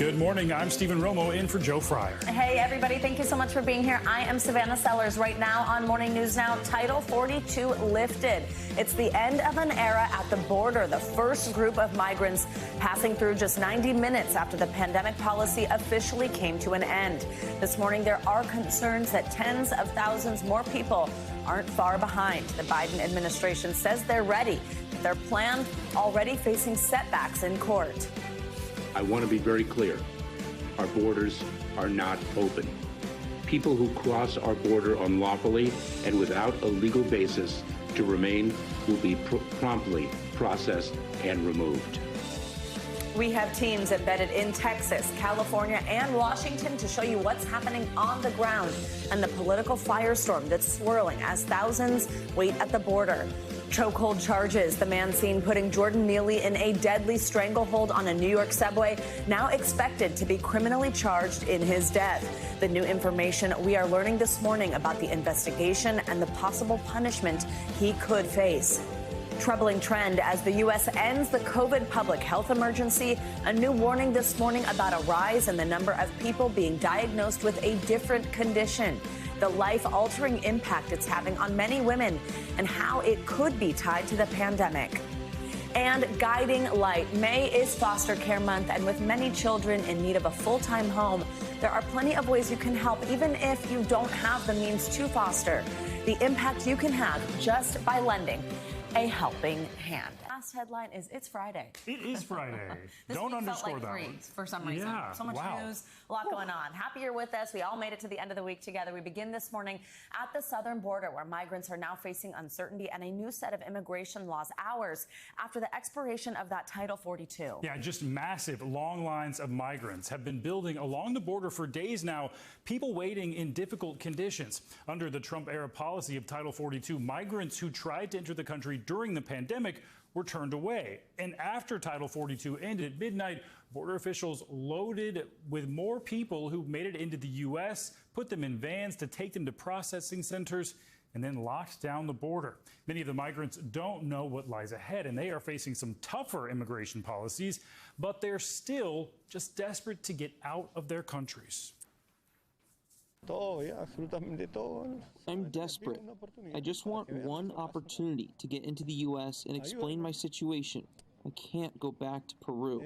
Good morning. I'm Stephen Romo in for Joe Fryer. Hey, everybody. Thank you so much for being here. I am Savannah Sellers. Right now on Morning News Now, Title 42 lifted. It's the end of an era at the border. The first group of migrants passing through just 90 minutes after the pandemic policy officially came to an end. This morning, there are concerns that tens of thousands more people aren't far behind. The Biden administration says they're ready. Their plan already facing setbacks in court. I want to be very clear. Our borders are not open. People who cross our border unlawfully and without a legal basis to remain will be promptly processed and removed. We have teams embedded in Texas, California, and Washington to show you what's happening on the ground and the political firestorm that's swirling as thousands wait at the border. Chokehold charges. The man seen putting Jordan Neely in a deadly stranglehold on a New York subway, now expected to be criminally charged in his death. The new information we are learning this morning about the investigation and the possible punishment he could face. Troubling trend as the U.S. ends the COVID public health emergency. A new warning this morning about a rise in the number of people being diagnosed with a different condition. The life-altering impact it's having on many women and how it could be tied to the pandemic. And guiding light. May is foster care month, and with many children in need of a full-time home, there are plenty of ways you can help, even if you don't have the means to foster. The impact you can have just by lending a helping hand. Last headline is it's Friday. It is Friday. This Don't week underscore felt like that three one. for some reason. Yeah, So much wow. news, a lot going on. Happy you're with us. We all made it to the end of the week together. We begin this morning at the southern border, where migrants are now facing uncertainty and a new set of immigration laws hours after the expiration of that Title 42. Yeah, just massive long lines of migrants have been building along the border for days now, people waiting in difficult conditions. Under the Trump-era policy of Title 42, migrants who tried to enter the country during the pandemic were turned away. And after Title 42 ended at midnight, border officials loaded with more people who made it into the U.S., put them in vans to take them to processing centers, and then locked down the border. Many of the migrants don't know what lies ahead, and they are facing some tougher immigration policies, but they're still just desperate to get out of their countries. I'm desperate. I just want one opportunity to get into the U.S. and explain my situation. I can't go back to Peru.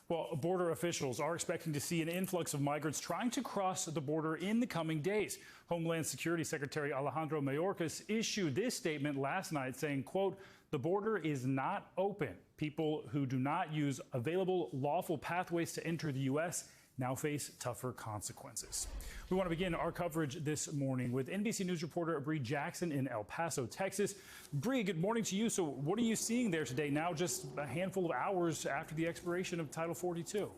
Well, border officials are expecting to see an influx of migrants trying to cross the border in the coming days. Homeland Security Secretary Alejandro Mayorkas issued this statement last night saying, quote, "The border is not open. People who do not use available lawful pathways to enter the U.S. now face tougher consequences." We want to begin our coverage this morning with NBC News reporter Bree Jackson in El Paso, Texas. Bree, good morning to you. So what are you seeing there today, now just a handful of hours after the expiration of Title 42?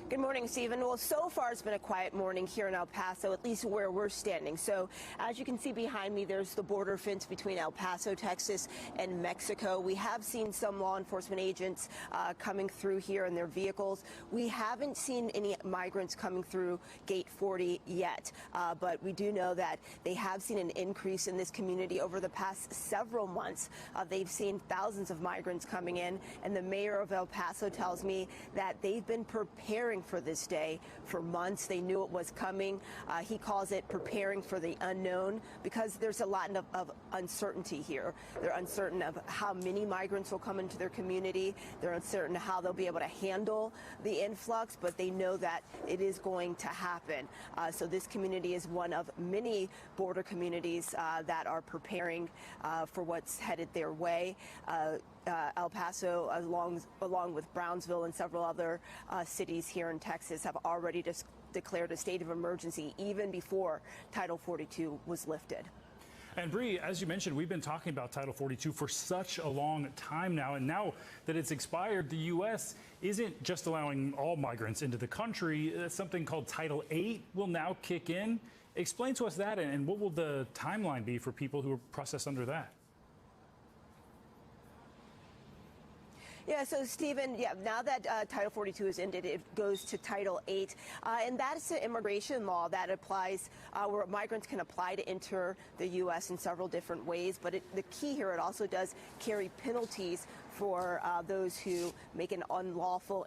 Good morning, Stephen. Well, so far it's been a quiet morning here in El Paso, at least where we're standing. So as you can see behind me, there's the border fence between El Paso, Texas and Mexico. We have seen some law enforcement agents coming through here in their vehicles. We haven't seen any migrants coming through Gate 40 yet, but we do know that they have seen an increase in this community over the past several months. They've seen thousands of migrants coming in, and the mayor of El Paso tells me that they've been preparing for this day for months. They knew it was coming. He calls it preparing for the unknown, because there's a lot of uncertainty here. They're uncertain of how many migrants will come into their community. They're uncertain how they'll be able to handle the influx, but they know that it is going to happen. So this community is one of many border communities that are preparing for what's headed their way. El Paso, along with Brownsville and several other cities here in Texas, have already declared a state of emergency even before Title 42 was lifted. And Bree, as you mentioned, we've been talking about Title 42 for such a long time now. And now that it's expired, the U.S. isn't just allowing all migrants into the country. Something called Title 8 will now kick in. Explain to us that, and what will the timeline be for people who are processed under that? Yeah, so Stephen, now that Title 42 is ended, it goes to Title 8, and that's an immigration law that applies where migrants can apply to enter the U.S. in several different ways. But the key here, it also does carry penalties for those who make an unlawful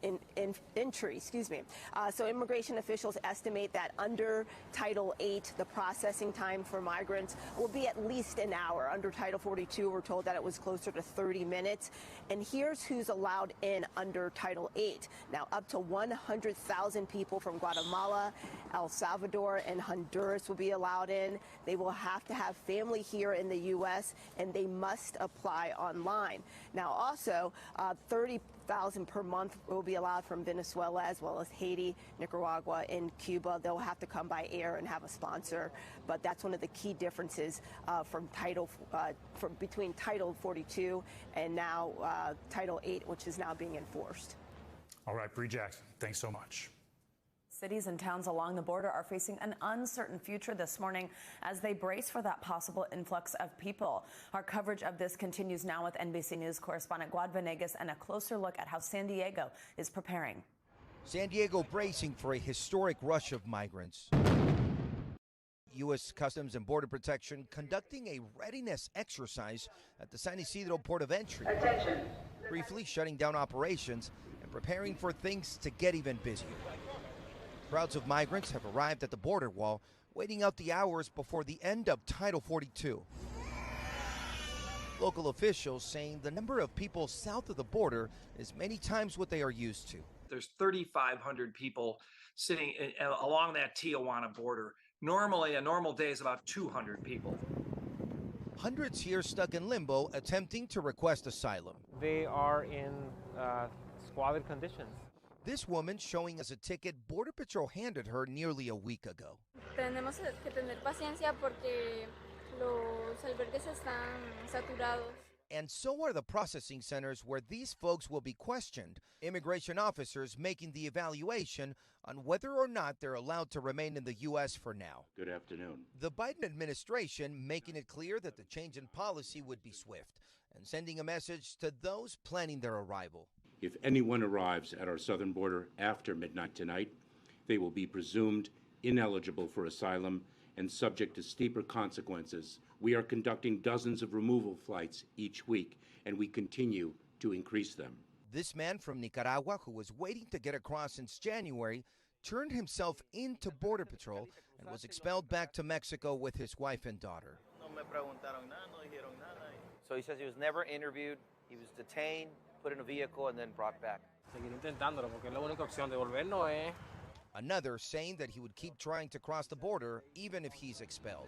entry. So immigration officials estimate that under Title 8, the processing time for migrants will be at least an hour. Under Title 42, we're told that it was closer to 30 minutes. And here's who's allowed in under Title 8. Now, up to 100,000 people from Guatemala, El Salvador, and Honduras will be allowed in. They will have to have family here in the U.S., and they must apply online. Now, also, 30,000 per month will be allowed from Venezuela, as well as Haiti, Nicaragua, and Cuba. They'll have to come by air and have a sponsor, but that's one of the key differences between Title 42 and now Title 8, which is now being enforced. All right, Bree Jackson, thanks so much. Cities and towns along the border are facing an uncertain future this morning as they brace for that possible influx of people. Our coverage of this continues now with NBC News correspondent Guad Venegas and a closer look at how San Diego is preparing. San Diego bracing for a historic rush of migrants. U.S. Customs and Border Protection conducting a readiness exercise at the San Isidro Port of Entry. Attention. Briefly shutting down operations and preparing for things to get even busier. Crowds of migrants have arrived at the border wall, waiting out the hours before the end of Title 42. Local officials saying the number of people south of the border is many times what they are used to. There's 3,500 people sitting along that Tijuana border. Normally, a normal day is about 200 people. Hundreds here stuck in limbo, attempting to request asylum. They are in squalid conditions. This woman showing us a ticket Border Patrol handed her nearly a week ago. Tenemos que tener paciencia porque los albergues están saturados. And so are the processing centers where these folks will be questioned. Immigration officers making the evaluation on whether or not they're allowed to remain in the U.S. for now. Good afternoon. The Biden administration making it clear that the change in policy would be swift and sending a message to those planning their arrival. If anyone arrives at our southern border after midnight tonight, they will be presumed ineligible for asylum and subject to steeper consequences. We are conducting dozens of removal flights each week, and we continue to increase them. This man from Nicaragua, who was waiting to get across since January, turned himself into Border Patrol and was expelled back to Mexico with his wife and daughter. So he says he was never interviewed, he was detained, put in a vehicle, and then brought back. Another saying that he would keep trying to cross the border even if he's expelled.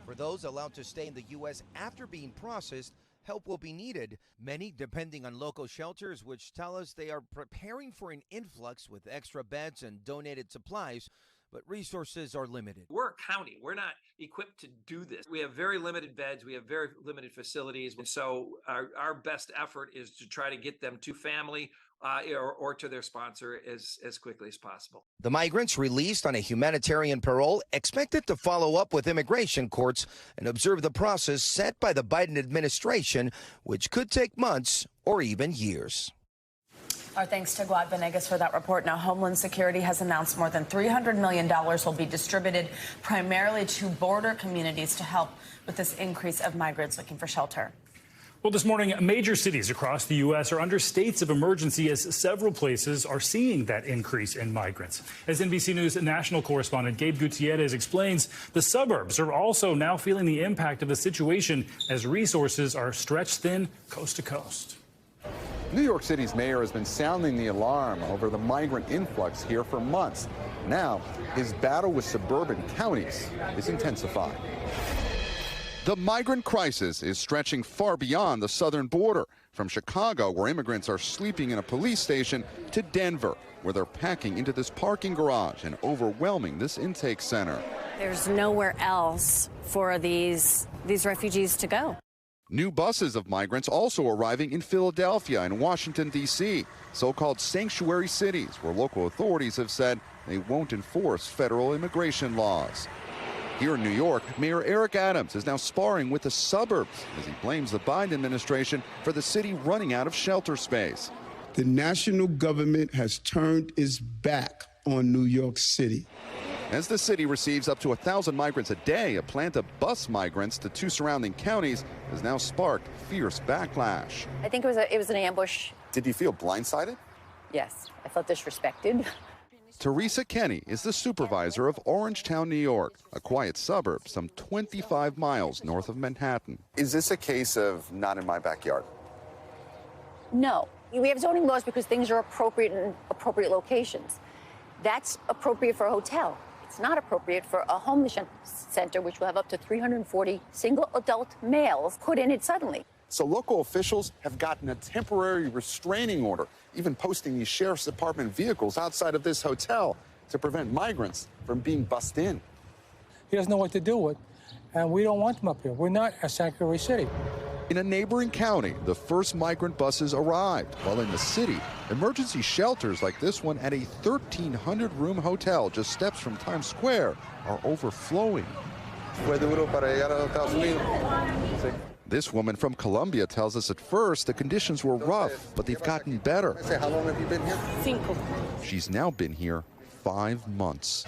For those allowed to stay in the U.S. after being processed, help will be needed, many depending on local shelters, which tell us they are preparing for an influx with extra beds and donated supplies, but resources are limited. We're a county. We're not equipped to do this. We have very limited beds. We have very limited facilities. And so our best effort is to try to get them to family or to their sponsor as quickly as possible. The migrants released on a humanitarian parole expected to follow up with immigration courts and observe the process set by the Biden administration, which could take months or even years. Our thanks to Guad Venegas for that report. Now, Homeland Security has announced more than $300 million will be distributed primarily to border communities to help with this increase of migrants looking for shelter. Well, this morning, major cities across the U.S. are under states of emergency as several places are seeing that increase in migrants. As NBC News national correspondent Gabe Gutierrez explains, the suburbs are also now feeling the impact of the situation as resources are stretched thin coast to coast. New York City's mayor has been sounding the alarm over the migrant influx here for months. Now, his battle with suburban counties is intensifying. The migrant crisis is stretching far beyond the southern border, from Chicago, where immigrants are sleeping in a police station, to Denver, where they're packing into this parking garage and overwhelming this intake center. There's nowhere else for these refugees to go. New buses of migrants also arriving in Philadelphia and Washington, D.C., so-called sanctuary cities where local authorities have said they won't enforce federal immigration laws. Here in New York, Mayor Eric Adams is now sparring with the suburbs as he blames the Biden administration for the city running out of shelter space. The national government has turned its back on New York City. As the city receives up to 1,000 migrants a day, a plan to bus migrants to 2 surrounding counties has now sparked fierce backlash. I think it was an ambush. Did you feel blindsided? Yes, I felt disrespected. Teresa Kenny is the supervisor of Orangetown, New York, a quiet suburb some 25 miles north of Manhattan. Is this a case of not in my backyard? No. We have zoning laws because things are appropriate in appropriate locations. That's appropriate for a hotel. It's not appropriate for a homeless center, which will have up to 340 single adult males put in it suddenly. So local officials have gotten a temporary restraining order, even posting these sheriff's department vehicles outside of this hotel to prevent migrants from being bussed in. He doesn't know what to do with, and we don't want him up here. We're not a sanctuary city. In a neighboring county, the first migrant buses arrived, while in the city, emergency shelters like this one at a 1,300-room hotel just steps from Times Square are overflowing. This woman from Colombia tells us at first the conditions were rough, but they've gotten better. How long have you been here? 5. She's now been here 5 months.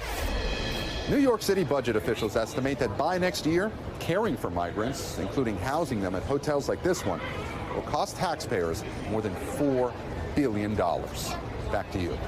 New York City budget officials estimate that by next year, caring for migrants, including housing them at hotels like this one, will cost taxpayers more than $4 billion. Back to you.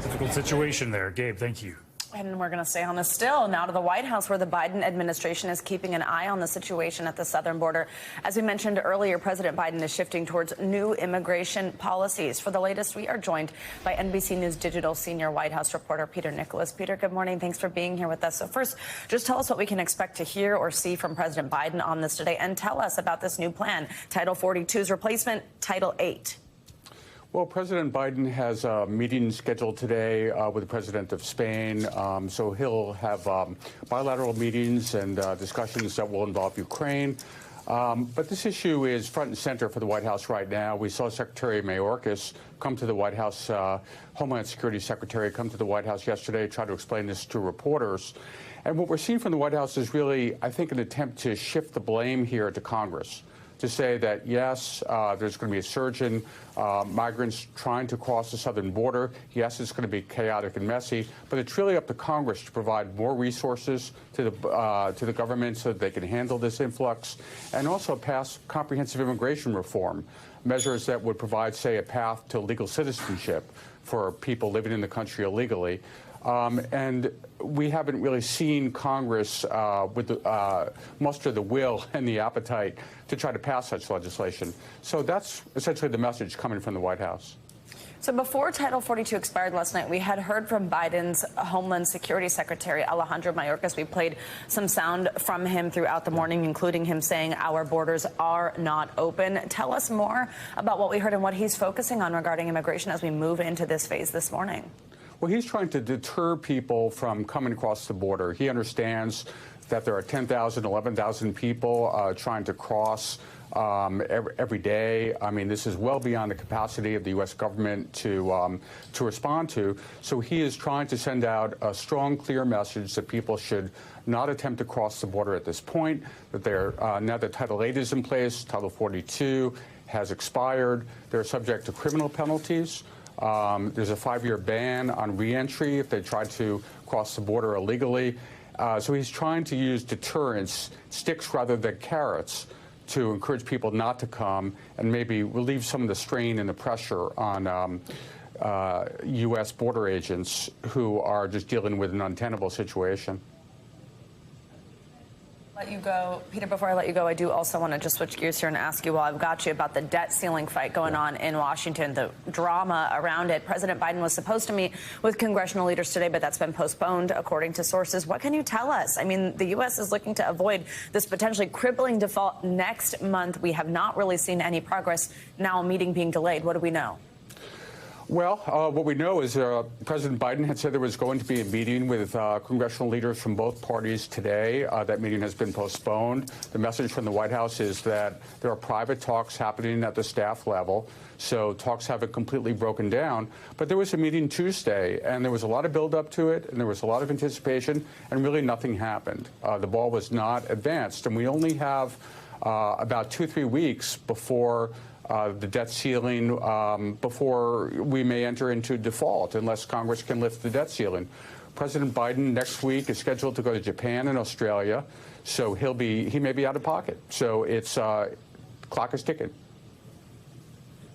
Difficult situation there. Gabe, thank you. And we're going to stay on this still. Now to the White House, where the Biden administration is keeping an eye on the situation at the southern border. As we mentioned earlier, President Biden is shifting towards new immigration policies. For the latest, we are joined by NBC News Digital senior White House reporter Peter Nicholas. Peter, good morning. Thanks for being here with us. So first, just tell us what we can expect to hear or see from President Biden on this today, and tell us about this new plan, Title 42's replacement, Title 8. Well, President Biden has a meeting scheduled today with the president of Spain. So he'll have bilateral meetings and discussions that will involve Ukraine. But this issue is front and center for the White House right now. We saw Secretary Mayorkas come to the White House, Homeland Security Secretary come to the White House yesterday, try to explain this to reporters. And what we're seeing from the White House is really, I think, an attempt to shift the blame here to Congress, to say that, yes, there's going to be a surge in migrants trying to cross the southern border. Yes, it's going to be chaotic and messy, but it's really up to Congress to provide more resources to the government so that they can handle this influx, and also pass comprehensive immigration reform, measures that would provide, say, a path to legal citizenship for people living in the country illegally. And we haven't really seen Congress muster the will and the appetite to try to pass such legislation. So that's essentially the message coming from the White House. So before Title 42 expired last night, we had heard from Biden's Homeland Security Secretary, Alejandro Mayorkas. We played some sound from him throughout the morning, including him saying our borders are not open. Tell us more about what we heard and what he's focusing on regarding immigration as we move into this phase this morning. Well, he's trying to deter people from coming across the border. He understands that there are 10,000, 11,000 people trying to cross every day. I mean, this is well beyond the capacity of the U.S. government to respond to. So he is trying to send out a strong, clear message that people should not attempt to cross the border at this point, that they're now that Title 8 is in place, Title 42 has expired. They're subject to criminal penalties. There's a 5-year ban on reentry if they try to cross the border illegally. So he's trying to use deterrence, sticks rather than carrots, to encourage people not to come and maybe relieve some of the strain and the pressure on U.S. border agents who are just dealing with an untenable situation. Let you go, Peter. Before I let you go, I do also want to just switch gears here and ask you, while I've got you, about the debt ceiling fight going on in Washington, the drama around it. President Biden was supposed to meet with congressional leaders today, but that's been postponed, according to sources. What can you tell us? I mean, the U.S. is looking to avoid this potentially crippling default next month. We have not really seen any progress. Now a meeting being delayed. What do we know? Well, what we know is President Biden had said there was going to be a meeting with congressional leaders from both parties today. That meeting has been postponed. The message from the White House is that there are private talks happening at the staff level, so talks haven't completely broken down. But there was a meeting Tuesday, and there was a lot of buildup to it, and there was a lot of anticipation, and really nothing happened. The ball was not advanced, and we only have about 2-3 weeks before the debt ceiling, before we may enter into default unless Congress can lift the debt ceiling. President Biden next week is scheduled to go to Japan and Australia, so he may be out of pocket. So it's clock is ticking.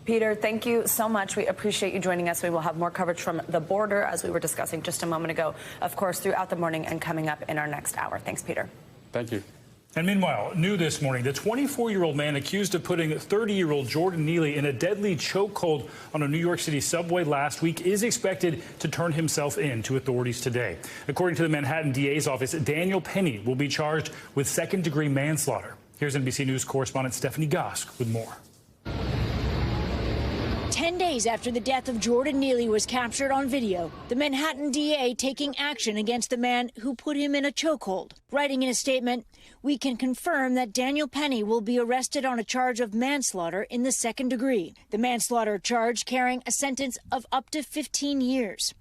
Peter, thank you so much. We appreciate you joining us. We will have more coverage from the border, as we were discussing just a moment ago, of course, throughout the morning and coming up in our next hour. Thanks, Peter. Thank you. And meanwhile, new this morning, the 24-year-old man accused of putting 30-year-old Jordan Neely in a deadly chokehold on a New York City subway last week is expected to turn himself in to authorities today. According to the Manhattan DA's office, Daniel Penny will be charged with second-degree manslaughter. Here's NBC News correspondent Stephanie Gosk with more. 10 days after the death of Jordan Neely was captured on video, the Manhattan DA taking action against the man who put him in a chokehold. Writing in a statement, "We can confirm that Daniel Penny will be arrested on a charge of manslaughter in the second degree. The manslaughter charge carrying a sentence of up to 15 years.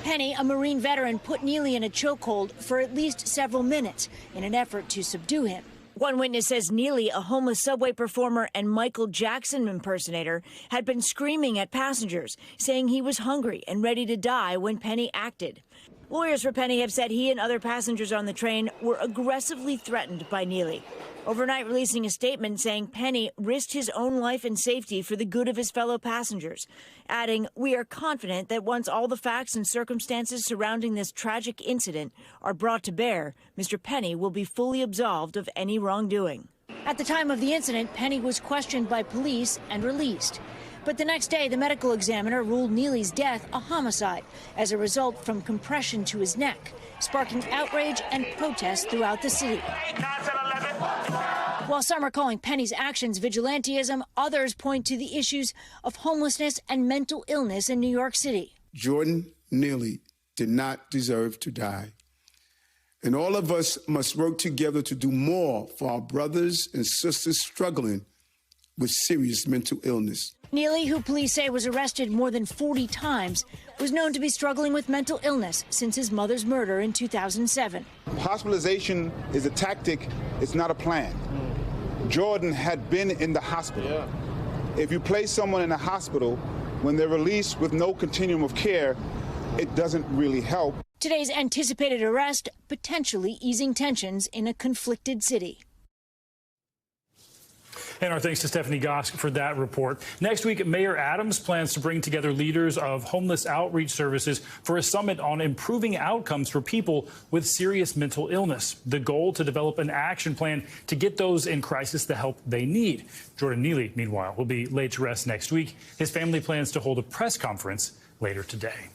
Penny, a Marine veteran, put Neely in a chokehold for at least several minutes in an effort to subdue him. One witness says Neely, a homeless subway performer and Michael Jackson impersonator, had been screaming at passengers, saying he was hungry and ready to die when Penny acted. Lawyers for Penny have said he and other passengers on the train were aggressively threatened by Neely. Overnight releasing a statement saying Penny risked his own life and safety for the good of his fellow passengers, adding, "We are confident that once all the facts and circumstances surrounding this tragic incident are brought to bear, Mr. Penny will be fully absolved of any wrongdoing." At the time of the incident, Penny was questioned by police and released. But the next day, the medical examiner ruled Neely's death a homicide as a result from compression to his neck, sparking outrage and protests throughout the city. While some are calling Penny's actions vigilantism, others point to the issues of homelessness and mental illness in New York City. Jordan Neely did not deserve to die. And all of us must work together to do more for our brothers and sisters struggling with serious mental illness. Neely, who police say was arrested more than 40 times, was known to be struggling with mental illness since his mother's murder in 2007. Hospitalization is a tactic, it's not a plan. Jordan had been in the hospital. Yeah. If you place someone in a hospital, when they're released with no continuum of care, it doesn't really help. Today's anticipated arrest potentially easing tensions in a conflicted city. And our thanks to Stephanie Gosk for that report. Next week, Mayor Adams plans to bring together leaders of homeless outreach services for a summit on improving outcomes for people with serious mental illness. The goal to develop an action plan to get those in crisis the help they need. Jordan Neely, meanwhile, will be laid to rest next week. His family plans to hold a press conference later today.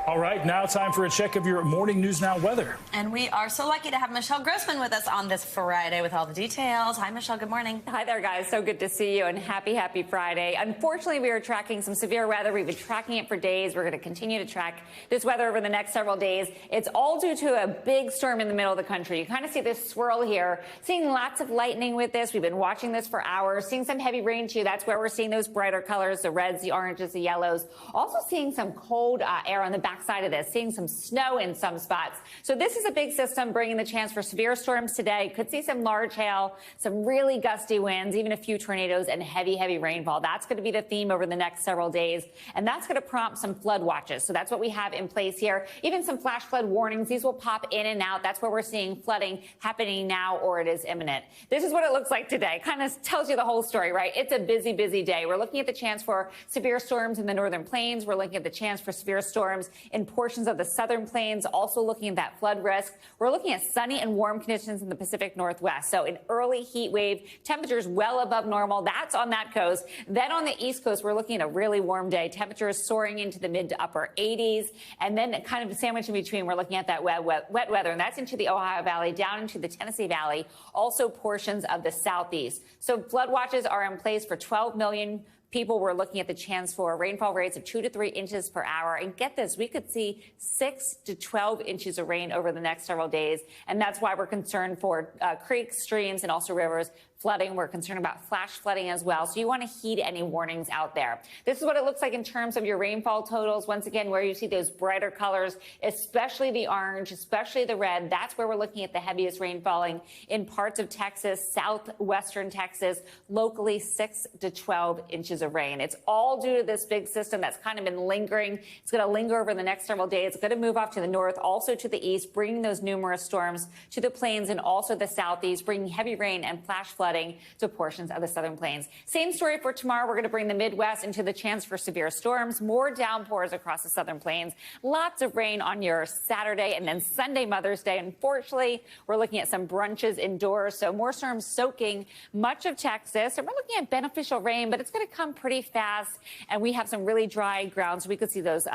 All right, now time for a check of your morning News Now weather. And we are so lucky to have Michelle Grossman with us on this Friday with all the details. Hi, Michelle. Good morning. Hi there, guys. So good to see you, and happy Friday. Unfortunately, we are tracking some severe weather. We've been tracking it for days. We're going to continue to track this weather over the next several days. It's all due to a big storm in the middle of the country. You kind of see this swirl here, seeing lots of lightning with this. We've been watching this for hours, seeing some heavy rain, too. That's where we're seeing those brighter colors, the reds, the oranges, the yellows. Also seeing some cold air on the backside of this, seeing some snow in some spots. So this is a big system bringing the chance for severe storms today. Could see some large hail, some really gusty winds, even a few tornadoes and heavy rainfall. That's going to be the theme over the next several days. And that's going to prompt some flood watches. So that's what we have in place here. Even some flash flood warnings. These will pop in and out. That's where we're seeing flooding happening now, or it is imminent. This is what it looks like today. Kind of tells you the whole story, right? It's a busy day. We're looking at the chance for severe storms in the northern plains. We're looking at the chance for severe storms in portions of the southern plains, also looking at that flood risk. We're looking at sunny and warm conditions in the Pacific Northwest. So an early heat wave, temperatures well above normal. That's on that coast. Then on the East Coast, we're looking at a really warm day. Temperatures soaring into the mid to upper 80s. And then kind of sandwiched in between, we're looking at that wet weather. And that's into the Ohio Valley, down into the Tennessee Valley, also portions of the Southeast. So flood watches are in place for 12 million people. We're looking at the chance for rainfall rates of 2 to 3 inches per hour. And get this, we could see 6 to 12 inches of rain over the next several days. And that's why we're concerned for creeks, streams, and also rivers flooding. We're concerned about flash flooding as well. So you want to heed any warnings out there. This is what it looks like in terms of your rainfall totals. Once again, where you see those brighter colors, especially the orange, especially the red, that's where we're looking at the heaviest rain falling in parts of Texas, southwestern Texas, locally 6 to 12 inches of rain. It's all due to this big system that's kind of been lingering. It's going to linger over the next several days. It's going to move off to the north, also to the east, bringing those numerous storms to the plains and also the southeast, bringing heavy rain and flash flooding to portions of the southern plains. Same story for tomorrow. We're going to bring the Midwest into the chance for severe storms, more downpours across the southern plains, lots of rain on your Saturday and then Sunday, Mother's Day. Unfortunately, we're looking at some brunches indoors, so more storms soaking much of Texas. And we're looking at beneficial rain, but it's going to come pretty fast. And we have some really dry ground, so we could see those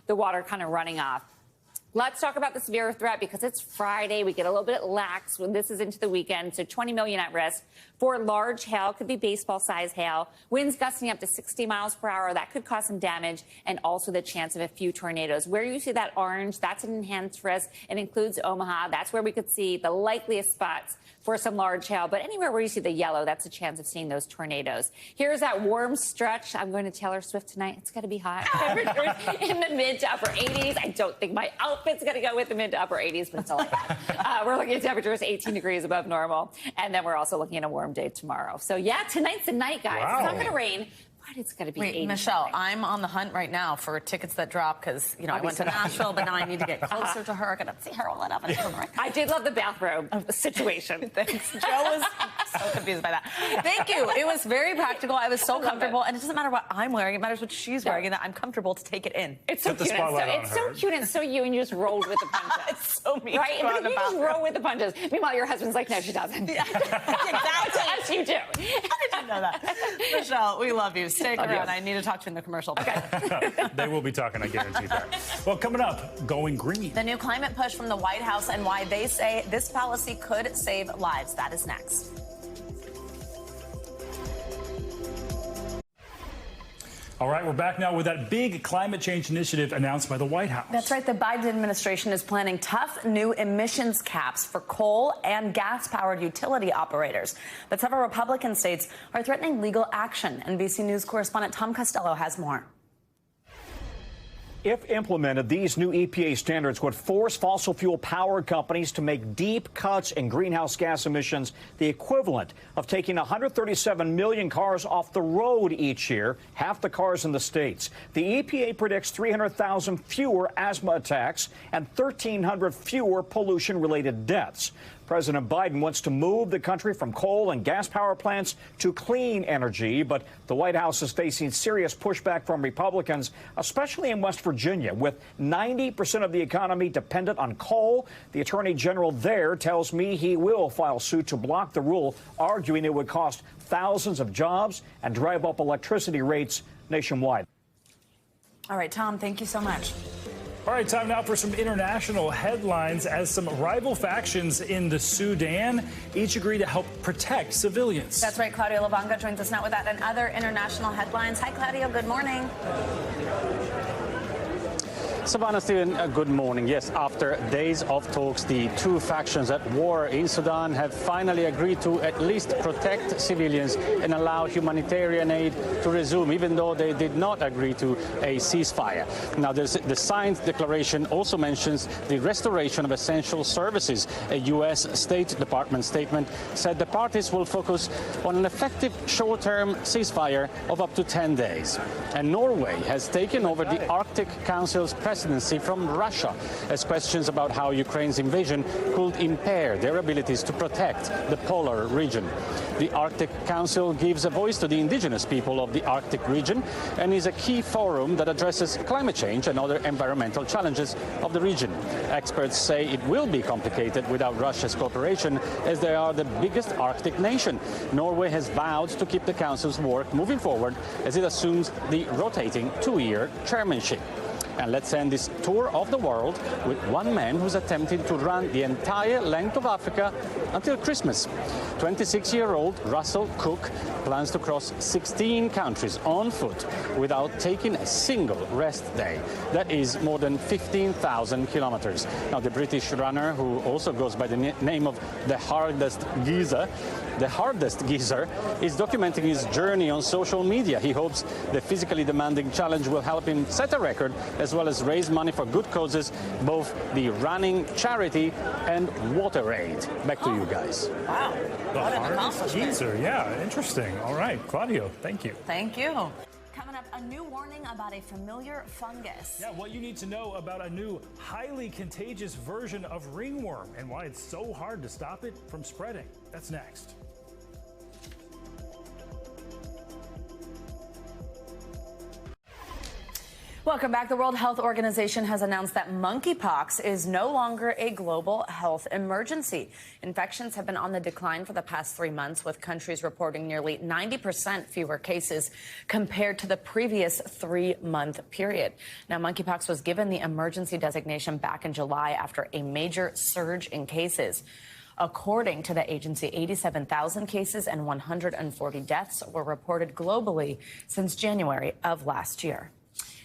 the water kind of running off. Let's talk about the severe threat because it's Friday. We get a little bit lax when this is into the weekend. So 20 million at risk for large hail. Could be baseball-sized hail. Winds gusting up to 60 miles per hour. That could cause some damage and also the chance of a few tornadoes. Where you see that orange, that's an enhanced risk. It includes Omaha. That's where we could see the likeliest spots for some large hail. But anywhere where you see the yellow, that's a chance of seeing those tornadoes. Here's that warm stretch. I'm going to Taylor Swift tonight. It's going to be hot. Temperatures in the mid to upper 80s. I don't think my outfit's going to go with the mid to upper 80s, but it's all I got. We're looking at temperatures 18 degrees above normal. And then we're also looking at a warm day tomorrow. So, yeah, tonight's the night, guys. Wow. It's not going to rain. But it's going to be 80. Michelle, I'm on the hunt right now for tickets that drop because, I went to Nashville, but now I need to get closer to her. I got to see her all that up. I did love the bathrobe situation. Thanks. Joe was so confused by that. Thank you. It was very practical. I was so comfortable. And it doesn't matter what I'm wearing. It matters what she's wearing and that I'm comfortable to take it in. It's so cute. It's so cute and so you, and you just rolled with the punches. It's so me. Right? But you just roll with the punches. Meanwhile, your husband's like, no, she doesn't. Yeah. Exactly. Yes, you do. How did you know that? Michelle, we love you. Stick around. I need to talk to you in the commercial. Okay. They will be talking, I guarantee that. Well, coming up, going green. The new climate push from the White House and why they say this policy could save lives. That is next. All right, we're back now with that big climate change initiative announced by the White House. That's right. The Biden administration is planning tough new emissions caps for coal and gas-powered utility operators. But several Republican states are threatening legal action. NBC News correspondent Tom Costello has more. If implemented, these new EPA standards would force fossil fuel power companies to make deep cuts in greenhouse gas emissions, the equivalent of taking 137 million cars off the road each year, half the cars in the states. The EPA predicts 300,000 fewer asthma attacks and 1,300 fewer pollution-related deaths. President Biden wants to move the country from coal and gas power plants to clean energy, but the White House is facing serious pushback from Republicans, especially in West Virginia, with 90% of the economy dependent on coal. The Attorney General there tells me he will file suit to block the rule, arguing it would cost thousands of jobs and drive up electricity rates nationwide. All right, Tom, thank you so much. All right, time now for some international headlines as some rival factions in the Sudan each agree to help protect civilians. That's right. Claudio Lavanga joins us now with that and other international headlines. Hi, Claudio. Good morning. Savannah, Stephen, good morning. Yes, after days of talks, the two factions at war in Sudan have finally agreed to at least protect civilians and allow humanitarian aid to resume, even though they did not agree to a ceasefire. Now, the signed declaration also mentions the restoration of essential services. A U.S. State Department statement said the parties will focus on an effective short-term ceasefire of up to 10 days. And Norway has taken over the Arctic Council's presidency from Russia, as questions about how Ukraine's invasion could impair their abilities to protect the polar region. The Arctic Council gives a voice to the indigenous people of the Arctic region and is a key forum that addresses climate change and other environmental challenges of the region. Experts say it will be complicated without Russia's cooperation, as they are the biggest Arctic nation. Norway has vowed to keep the Council's work moving forward as it assumes the rotating two-year chairmanship. And let's end this tour of the world with one man who's attempting to run the entire length of Africa until Christmas. 26-year-old Russell Cook plans to cross 16 countries on foot without taking a single rest day. That is more than 15,000 kilometers. Now, the British runner, who also goes by the name of the hardest geezer, is documenting his journey on social media. He hopes the physically demanding challenge will help him set a record as well as raise money for good causes, both the running charity and water aid. Back to you guys. Wow. The What an hardest accomplishment. geezer. Yeah, interesting. All right, Claudio, thank you. Thank you. Coming up, a new warning about a familiar fungus. Yeah, what you need to know about a new highly contagious version of ringworm and why it's so hard to stop it from spreading. That's next. Welcome back. The World Health Organization has announced that monkeypox is no longer a global health emergency. Infections have been on the decline for the past 3 months, with countries reporting nearly 90% fewer cases compared to the previous 3-month period. Now, monkeypox was given the emergency designation back in July after a major surge in cases. According to the agency, 87,000 cases and 140 deaths were reported globally since January of last year.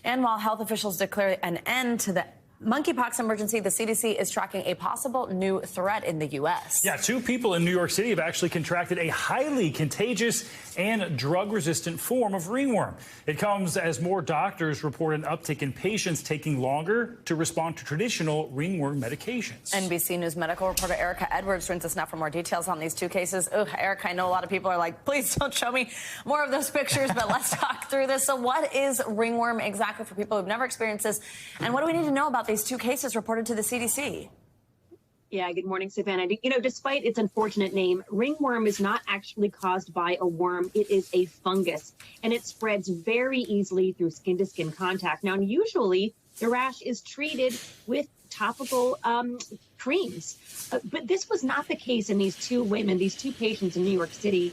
And while health officials declare an end to the monkeypox emergency, the CDC is tracking a possible new threat in the U.S. Yeah, 2 people in New York City have actually contracted a highly contagious and drug-resistant form of ringworm. It comes as more doctors report an uptick in patients taking longer to respond to traditional ringworm medications. NBC News medical reporter Erica Edwards joins us now for more details on these 2 cases. Erica, I know a lot of people are like, please don't show me more of those pictures, but let's talk through this. So what is ringworm exactly for people who've never experienced this? And what do we need to know about these 2 cases reported to the CDC? Yeah, good morning, Savannah. You know, despite its unfortunate name, ringworm is not actually caused by a worm. It is a fungus, and it spreads very easily through skin-to-skin contact. Now, usually, the rash is treated with topical creams. But this was not the case in these 2 women, these 2 patients in New York City.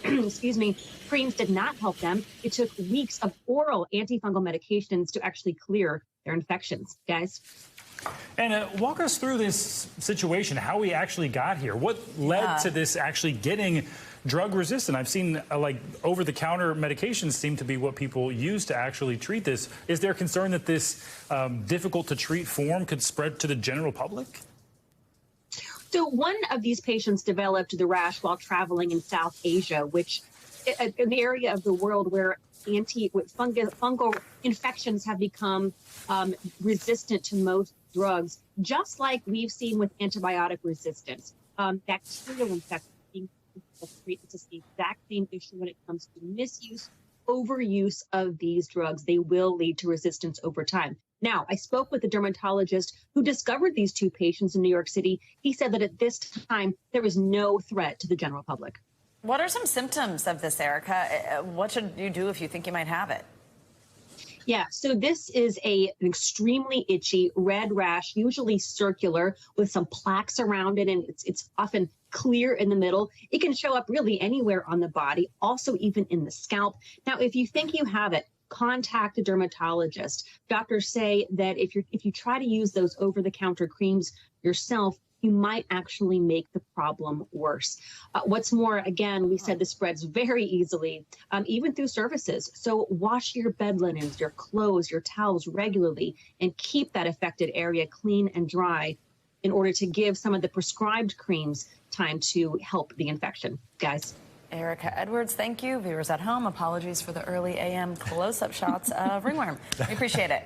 Excuse me. Creams did not help them. It took weeks of oral antifungal medications to actually clear their infections. Guys? And walk us through this situation, how we actually got here. What led to this actually getting drug resistant? I've seen like over-the-counter medications seem to be what people use to actually treat this. Is there concern that this difficult-to-treat form could spread to the general public? So one of these patients developed the rash while traveling in South Asia, which in the area of the world where fungal infections have become resistant to most drugs, just like we've seen with antibiotic resistance. Bacterial infections, it's the exact same issue when it comes to misuse, overuse of these drugs. They will lead to resistance over time. Now, I spoke with a dermatologist who discovered these 2 patients in New York City. He said that at this time, there was no threat to the general public. What are some symptoms of this, Erica? What should you do if you think you might have it? Yeah, so this is an extremely itchy red rash, usually circular with some plaques around it, and it's often clear in the middle. It can show up really anywhere on the body, also even in the scalp. Now, if you think you have it, contact a dermatologist. Doctors say that if you try to use those over-the-counter creams yourself, you might actually make the problem worse. What's more, again, we said this spreads very easily, even through surfaces. So wash your bed linens, your clothes, your towels regularly, and keep that affected area clean and dry in order to give some of the prescribed creams time to help the infection. Guys. Erica Edwards, thank you. Viewers at home, apologies for the early AM close-up shots of ringworm. We appreciate it.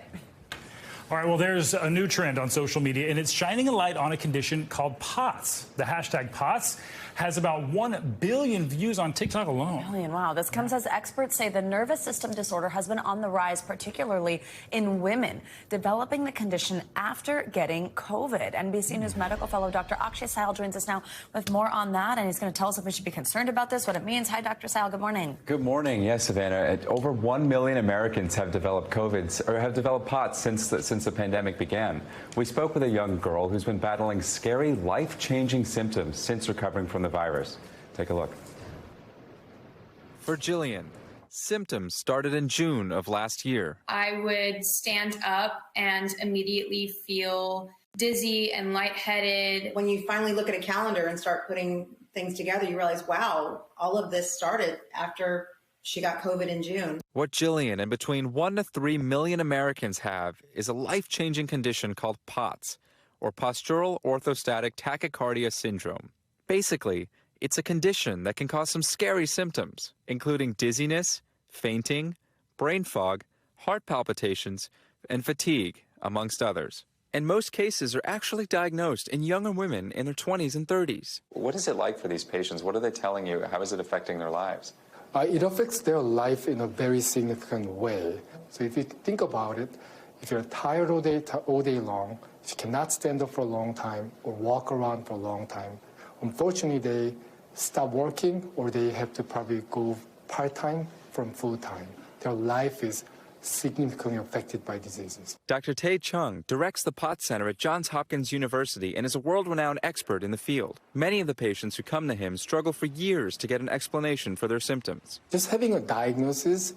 All right, well, there's a new trend on social media, and it's shining a light on a condition called POTS. The hashtag POTS has about 1 billion views on TikTok alone. Wow. This comes as experts say the nervous system disorder has been on the rise, particularly in women developing the condition after getting COVID. NBC News medical fellow Dr. Akshay Sahil joins us now with more on that, and he's going to tell us if we should be concerned about this, what it means. Hi, Dr. Sahil. Good morning. Good morning. Yes, Savannah. Over 1 million Americans have developed COVID or have developed POTS since the pandemic began. We spoke with a young girl who's been battling scary, life-changing symptoms since recovering from the virus. Take a look. For Jillian, symptoms started in June of last year. I would stand up and immediately feel dizzy and lightheaded. When you finally look at a calendar and start putting things together, you realize, wow, all of this started after she got COVID in June. What Jillian and between 1 to 3 million Americans have is a life-changing condition called POTS, or postural orthostatic tachycardia syndrome. Basically, it's a condition that can cause some scary symptoms, including dizziness, fainting, brain fog, heart palpitations, and fatigue, amongst others. And most cases are actually diagnosed in younger women in their 20s and 30s. What is it like for these patients? What are they telling you? How is it affecting their lives? It affects their life in a very significant way. So if you think about it, if you're tired all day long, if you cannot stand up for a long time or walk around for a long time, unfortunately they stop working or they have to probably go part-time from full-time. Their life is significantly affected by diseases. Dr. Tae Chung directs the POTS Center at Johns Hopkins University and is a world-renowned expert in the field. Many of the patients who come to him struggle for years to get an explanation for their symptoms. Just having a diagnosis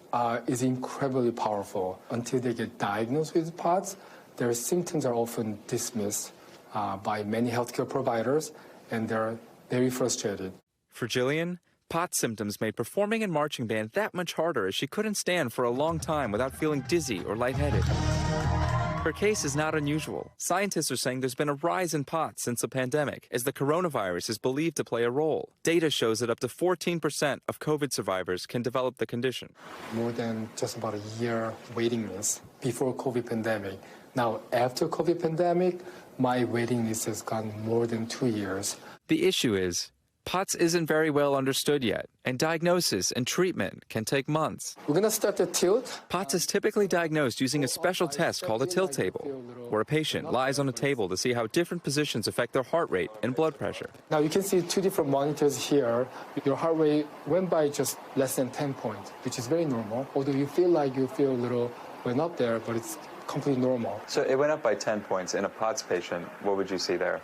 is incredibly powerful. Until they get diagnosed with POTS, their symptoms are often dismissed by many healthcare providers, and they're very frustrated. For Jillian, POTS symptoms made performing in marching band that much harder as she couldn't stand for a long time without feeling dizzy or lightheaded. Her case is not unusual. Scientists are saying there's been a rise in POTS since the pandemic, as the coronavirus is believed to play a role. Data shows that up to 14% of COVID survivors can develop the condition. More than just about a year waiting list before COVID pandemic. Now, after COVID pandemic, my waiting list has gone more than 2 years. The issue is, POTS isn't very well understood yet, and diagnosis and treatment can take months. We're going to start the tilt. POTS is typically diagnosed using a special test called a tilt table, where a patient lies on a table to see how different positions affect their heart rate and blood pressure. Now you can see 2 different monitors here. Your heart rate went by just less than 10 points, which is very normal. Although you feel like you feel a little went up there, but it's completely normal. So it went up by 10 points. In a POTS patient, what would you see there?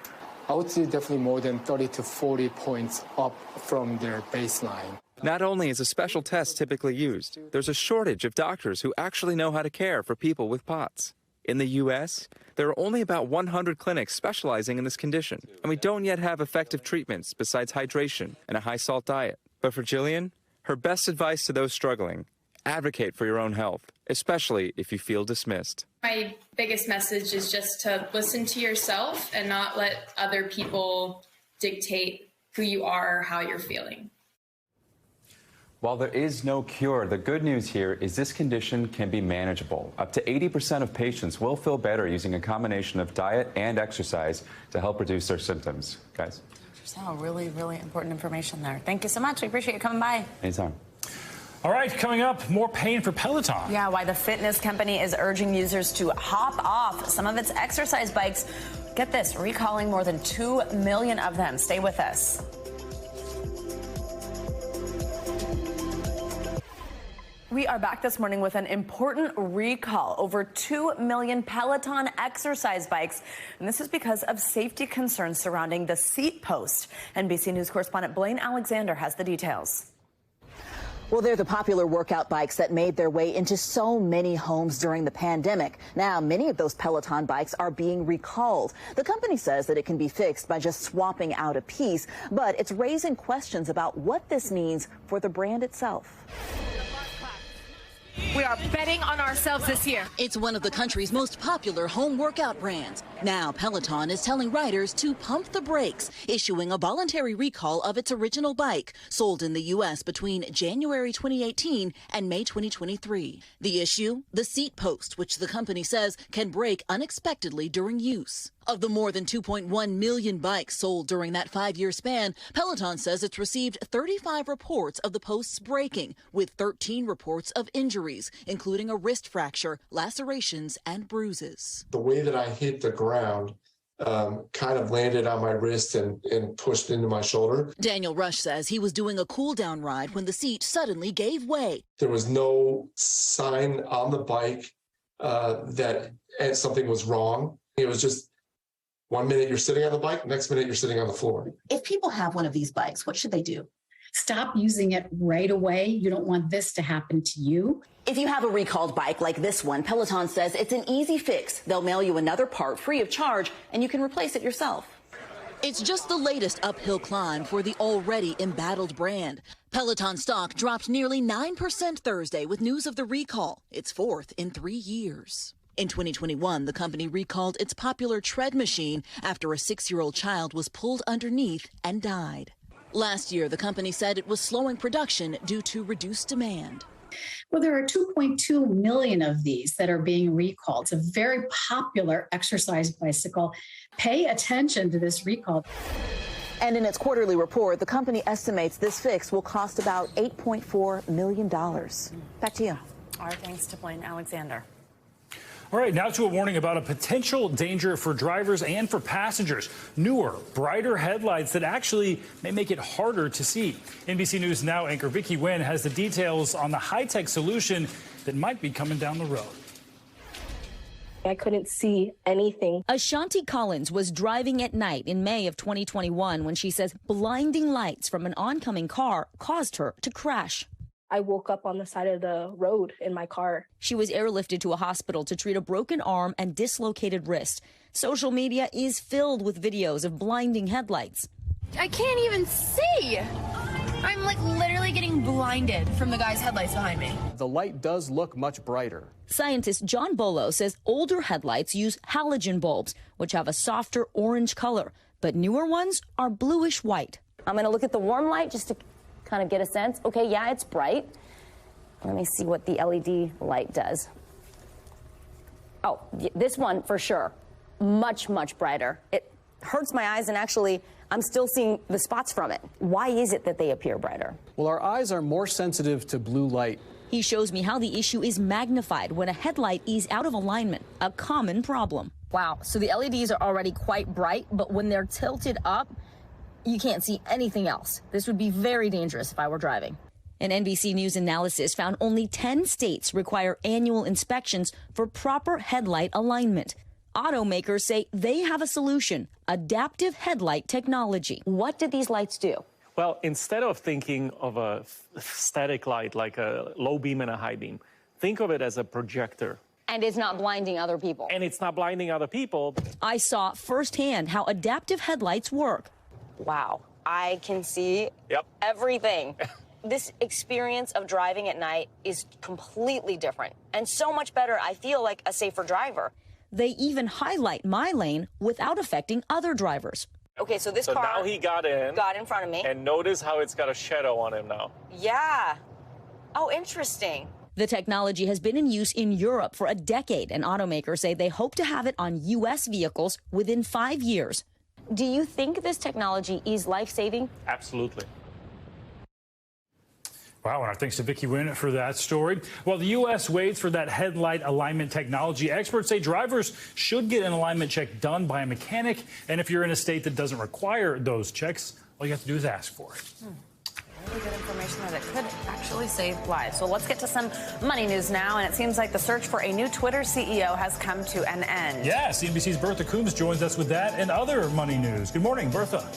I would see definitely more than 30 to 40 points up from their baseline. Not only is a special test typically used, there's a shortage of doctors who actually know how to care for people with POTS. In the U.S., there are only about 100 clinics specializing in this condition, and we don't yet have effective treatments besides hydration and a high-salt diet. But for Jillian, her best advice to those struggling: advocate for your own health, especially if you feel dismissed. My biggest message is just to listen to yourself and not let other people dictate who you are or how you're feeling. While there is no cure, the good news here is this condition can be manageable. Up to 80% of patients will feel better using a combination of diet and exercise to help reduce their symptoms. Guys? So really, really important information there. Thank you so much. We appreciate you coming by. Anytime. All right, coming up, more pain for Peloton. Yeah, why the fitness company is urging users to hop off some of its exercise bikes. Get this, recalling more than 2 million of them. Stay with us. We are back this morning with an important recall. Over 2 million Peloton exercise bikes. And this is because of safety concerns surrounding the seat post. NBC News correspondent Blaine Alexander has the details. Well, they're the popular workout bikes that made their way into so many homes during the pandemic. Now, many of those Peloton bikes are being recalled. The company says that it can be fixed by just swapping out a piece, but it's raising questions about what this means for the brand itself. We are betting on ourselves this year. It's one of the country's most popular home workout brands. Now Peloton is telling riders to pump the brakes, issuing a voluntary recall of its original bike, sold in the U.S. between January 2018 and May 2023. The issue? The seat post, which the company says can break unexpectedly during use. Of the more than 2.1 million bikes sold during that 5-year span, Peloton says it's received 35 reports of the posts breaking, with 13 reports of injuries, including a wrist fracture, lacerations, and bruises. The way that I hit the ground kind of landed on my wrist and pushed into my shoulder. Daniel Rush says he was doing a cool-down ride when the seat suddenly gave way. There was no sign on the bike that something was wrong. It was just 1 minute you're sitting on the bike, next minute you're sitting on the floor. If people have one of these bikes, what should they do? Stop using it right away. You don't want this to happen to you. If you have a recalled bike like this one, Peloton says it's an easy fix. They'll mail you another part free of charge, and you can replace it yourself. It's just the latest uphill climb for the already embattled brand. Peloton stock dropped nearly 9% Thursday with news of the recall, its fourth in 3 years. In 2021, the company recalled its popular tread machine after a 6-year-old child was pulled underneath and died. Last year, the company said it was slowing production due to reduced demand. Well, there are 2.2 million of these that are being recalled. It's a very popular exercise bicycle. Pay attention to this recall. And in its quarterly report, the company estimates this fix will cost about $8.4 million. Back to you. Our thanks to Blaine Alexander. All right, now to a warning about a potential danger for drivers and for passengers. Newer, brighter headlights that actually may make it harder to see. NBC News Now anchor Vicki Nguyen has the details on the high-tech solution that might be coming down the road. I couldn't see anything. Ashanti Collins was driving at night in May of 2021 when she says blinding lights from an oncoming car caused her to crash. I woke up on the side of the road in my car. She was airlifted to a hospital to treat a broken arm and dislocated wrist. Social media is filled with videos of blinding headlights. I can't even see. I'm like literally getting blinded from the guy's headlights behind me. The light does look much brighter. Scientist John Bolo says older headlights use halogen bulbs, which have a softer orange color, but newer ones are bluish white. I'm going to look at the warm light just to kind of get a sense. Okay, yeah, it's bright. Let me see what the LED light does. Oh, this one for sure. Much, much brighter. It hurts my eyes, and actually, I'm still seeing the spots from it. Why is it that they appear brighter? Well, our eyes are more sensitive to blue light. He shows me how the issue is magnified when a headlight is out of alignment, a common problem. Wow, so the LEDs are already quite bright, but when they're tilted up, you can't see anything else. This would be very dangerous if I were driving. An NBC News analysis found only 10 states require annual inspections for proper headlight alignment. Automakers say they have a solution: adaptive headlight technology. What did these lights do? Well, instead of thinking of a static light like a low beam and a high beam, think of it as a projector. And it's not blinding other people. And it's not blinding other people. I saw firsthand how adaptive headlights work. Wow, I can see everything. This experience of driving at night is completely different and so much better. I feel like a safer driver. They even highlight my lane without affecting other drivers. Okay, so this so car now he got in front of me. And notice how it's got a shadow on him now. Yeah. Oh, interesting. The technology has been in use in Europe for a decade, and automakers say they hope to have it on U.S. vehicles within 5 years. Do you think this technology is life-saving? Absolutely. Wow, and our thanks to Vicki Nguyen for that story. While the U.S. waits for that headlight alignment technology, experts say drivers should get an alignment check done by a mechanic. And if you're in a state that doesn't require those checks, all you have to do is ask for it. Really good information that it could actually save lives. So let's get to some money news now. And it seems like the search for a new Twitter CEO has come to an end. Yes, NBC's Bertha Coombs joins us with that and other money news. Good morning, Bertha.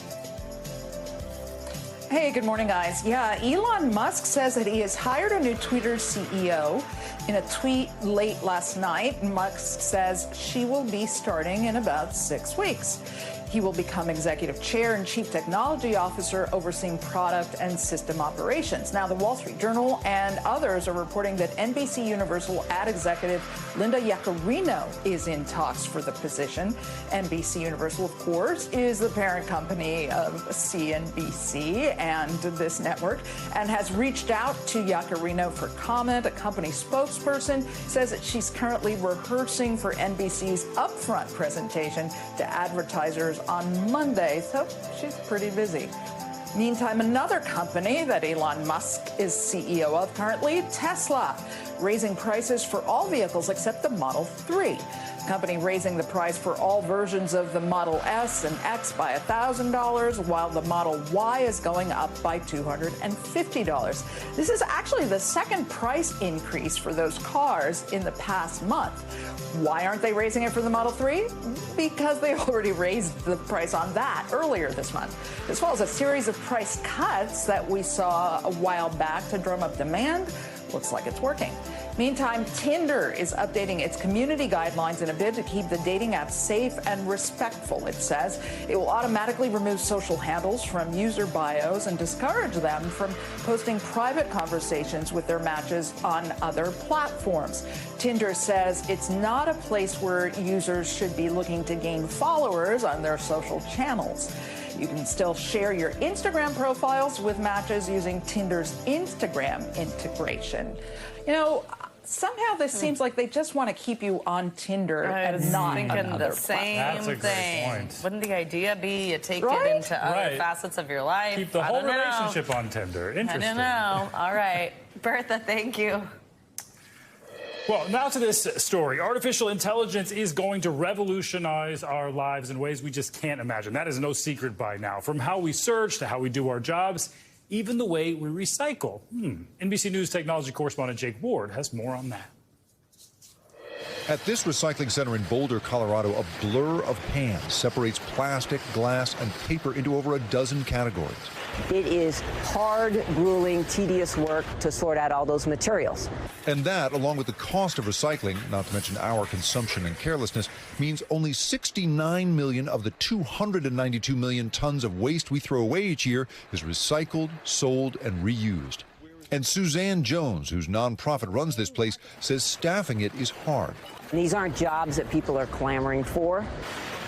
Hey, good morning, guys. Yeah, Elon Musk says that he has hired a new Twitter CEO. In a tweet late last night, Musk says she will be starting in about 6 weeks. He will become executive chair and chief technology officer overseeing product and system operations. Now, the Wall Street Journal and others are reporting that NBC Universal ad executive Linda Yaccarino is in talks for the position. NBC Universal, of course, is the parent company of CNBC and this network, and has reached out to Yaccarino for comment. A company spokesperson says that she's currently rehearsing for NBC's upfront presentation to advertisers on Monday, so she's pretty busy. Meantime, another company that Elon Musk is CEO of currently, Tesla, raising prices for all vehicles except the Model 3. The company raising the price for all versions of the Model S and X by $1,000, while the Model Y is going up by $250. This is actually the second price increase for those cars in the past month. Why aren't they raising it for the Model 3? Because they already raised the price on that earlier this month. This follows a series of price cuts that we saw a while back to drum up demand. Looks like it's working. Meantime, Tinder is updating its community guidelines in a bid to keep the dating app safe and respectful, it says. It will automatically remove social handles from user bios and discourage them from posting private conversations with their matches on other platforms. Tinder says it's not a place where users should be looking to gain followers on their social channels. You can still share your Instagram profiles with matches using Tinder's Instagram integration. You know, somehow this seems like they just want to keep you on Tinder and not on other the same That's a great thing. point. Wouldn't the idea be you take Right? it into other Right. facets of your life? Keep the I whole don't know. relationship on Tinder. Interesting. I don't know. All right. Bertha, thank you. Well, now to this story. Artificial intelligence is going to revolutionize our lives in ways we just can't imagine. That is no secret by now. From how we search to how we do our jobs, even the way we recycle. NBC News technology correspondent Jake Ward has more on that. At this recycling center in Boulder, Colorado, a blur of hands separates plastic, glass, and paper into over a dozen categories. It is hard, grueling, tedious work to sort out all those materials. And that, along with the cost of recycling, not to mention our consumption and carelessness, means only 69 million of the 292 million tons of waste we throw away each year is recycled, sold, and reused. And Suzanne Jones, whose nonprofit runs this place, says staffing it is hard. These aren't jobs that people are clamoring for.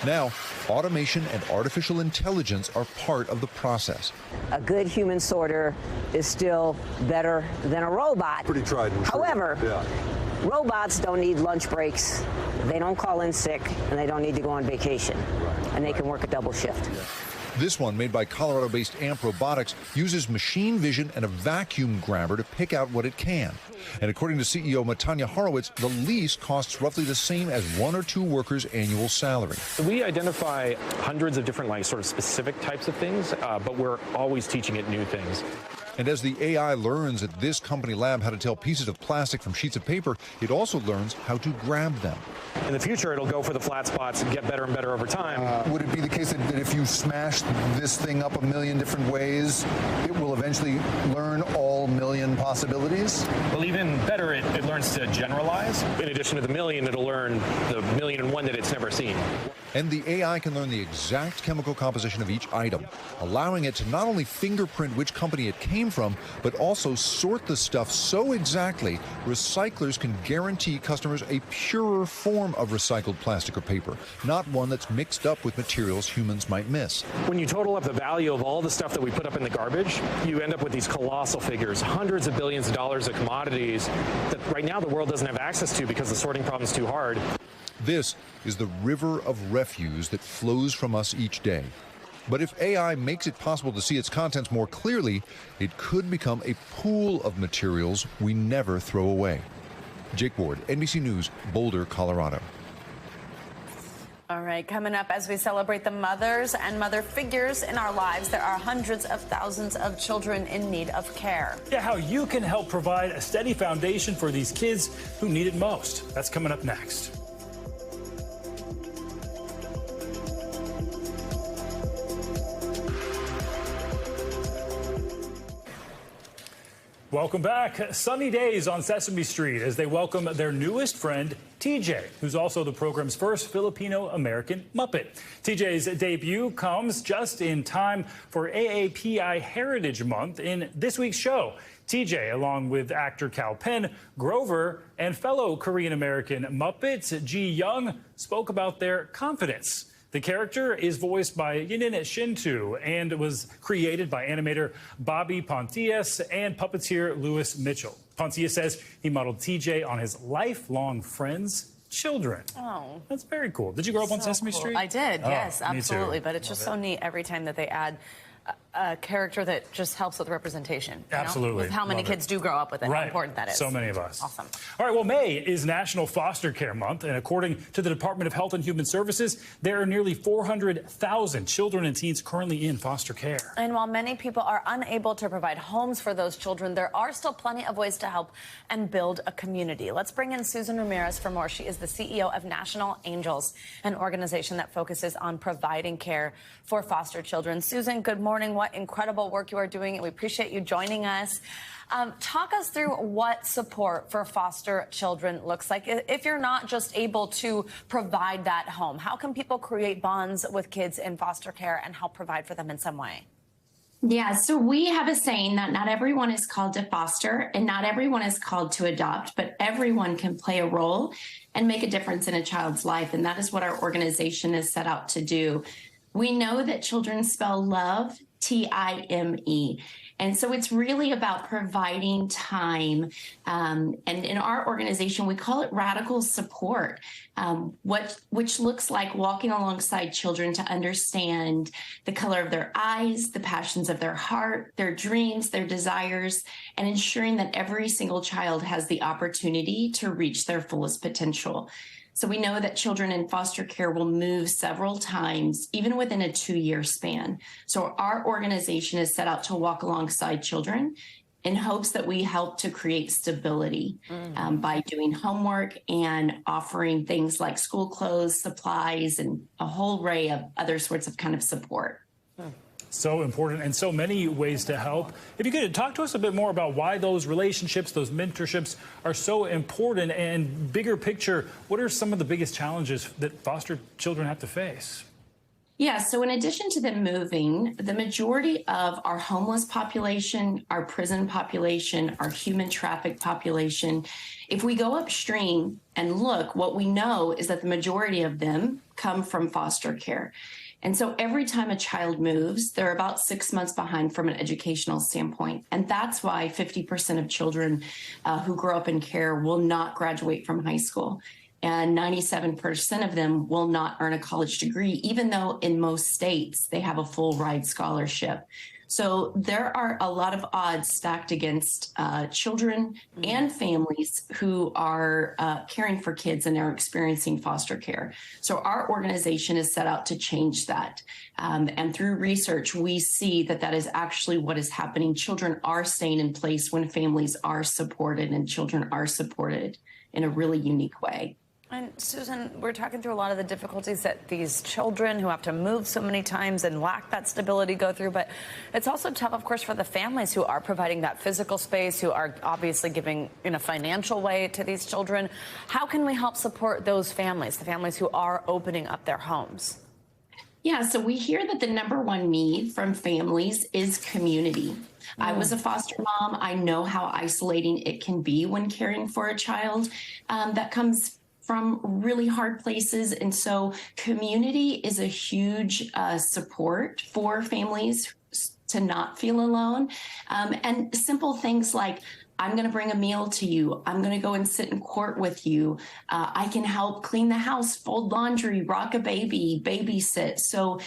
Now, automation and artificial intelligence are part of the process. A good human sorter is still better than a robot. Pretty tried and true. However, yeah. Robots don't need lunch breaks, they don't call in sick, and they don't need to go on vacation. And they can work a double shift. This one, made by Colorado-based AMP Robotics, uses machine vision and a vacuum grabber to pick out what it can. And according to CEO Matanya Horowitz, the lease costs roughly the same as 1 or 2 workers' annual salary. We identify hundreds of different, sort of specific types of things, but we're always teaching it new things. And as the AI learns at this company lab how to tell pieces of plastic from sheets of paper, it also learns how to grab them. In the future, it'll go for the flat spots and get better and better over time. Would it be the case that if you smash this thing up a million different ways, it will eventually learn all million possibilities? Well, even better, it learns to generalize. In addition to the million, it'll learn the 1,000,001 that it's never seen. And the AI can learn the exact chemical composition of each item, allowing it to not only fingerprint which company it came from, but also sort the stuff so exactly recyclers can guarantee customers a purer form of recycled plastic or paper, not one that's mixed up with materials humans might miss. When you total up the value of all the stuff that we put up in the garbage, you end up with these colossal figures, hundreds of billions of dollars of commodities that right now the world doesn't have access to because the sorting problem is too hard. This is the river of refuse that flows from us each day. But if AI makes it possible to see its contents more clearly, it could become a pool of materials we never throw away. Jake Ward, NBC News, Boulder, Colorado. All right, coming up as we celebrate the mothers and mother figures in our lives, there are hundreds of thousands of children in need of care. Yeah, how you can help provide a steady foundation for these kids who need it most. That's coming up next. Welcome back. Sunny days on Sesame Street as they welcome their newest friend, TJ, who's also the program's first Filipino-American Muppet. TJ's debut comes just in time for AAPI Heritage Month in this week's show. TJ, along with actor Kal Penn, Grover, and fellow Korean-American Muppet Ji Young, spoke about their confidence. The character is voiced by Yinin Shintu and was created by animator Bobby Pontius and puppeteer Louis Mitchell. Pontius says he modeled TJ on his lifelong friends' children. Oh. That's very cool. Did you grow up on Sesame Street? I did, yes, me too. absolutely. But it's just Love so neat every time that they add a character that just helps with representation. Absolutely. With how many kids do grow up with it, right. How important that is. So many of us. Awesome. All right, well, May is National Foster Care Month, and according to the Department of Health and Human Services, there are nearly 400,000 children and teens currently in foster care. And while many people are unable to provide homes for those children, there are still plenty of ways to help and build a community. Let's bring in Susan Ramirez for more. She is the CEO of National Angels, an organization that focuses on providing care for foster children. Susan, good morning. What incredible work you are doing, and we appreciate you joining us. Talk us through what support for foster children looks like. If you're not just able to provide that home, how can people create bonds with kids in foster care and help provide for them in some way? Yeah, so we have a saying that not everyone is called to foster and not everyone is called to adopt, but everyone can play a role and make a difference in a child's life. And that is what our organization is set out to do. We know that children spell love, T-I-M-E. And so it's really about providing time. And in our organization, we call it radical support, which looks like walking alongside children to understand the color of their eyes, the passions of their heart, their dreams, their desires, and ensuring that every single child has the opportunity to reach their fullest potential. So we know that children in foster care will move several times, even within a 2-year span. So our organization is set out to walk alongside children in hopes that we help to create stability by doing homework and offering things like school clothes, supplies, and a whole array of other sorts of kind of support. So important and so many ways to help. If you could talk to us a bit more about why those relationships, those mentorships are so important, and bigger picture, what are some of the biggest challenges that foster children have to face? Yeah, so in addition to them moving, the majority of our homeless population, our prison population, our human traffic population, if we go upstream and look, what we know is that the majority of them come from foster care. And so every time a child moves, they're about 6 months behind from an educational standpoint. And that's why 50% of children who grow up in care will not graduate from high school. And 97% of them will not earn a college degree, even though in most states they have a full ride scholarship. So there are a lot of odds stacked against children and families who are caring for kids and are experiencing foster care. So our organization is set out to change that. And through research, we see that that is actually what is happening. Children are staying in place when families are supported and children are supported in a really unique way. And Susan, we're talking through a lot of the difficulties that these children who have to move so many times and lack that stability go through. But it's also tough, of course, for the families who are providing that physical space, who are obviously giving in a financial way to these children. How can we help support those families, the families who are opening up their homes? Yeah, so we hear that the number one need from families is community. I was a foster mom. I know how isolating it can be when caring for a child that comes from really hard places. And so community is a huge support for families to not feel alone. And simple things like, I'm going to bring a meal to you. I'm going to go and sit in court with you. I can help clean the house, fold laundry, rock a baby, babysit. So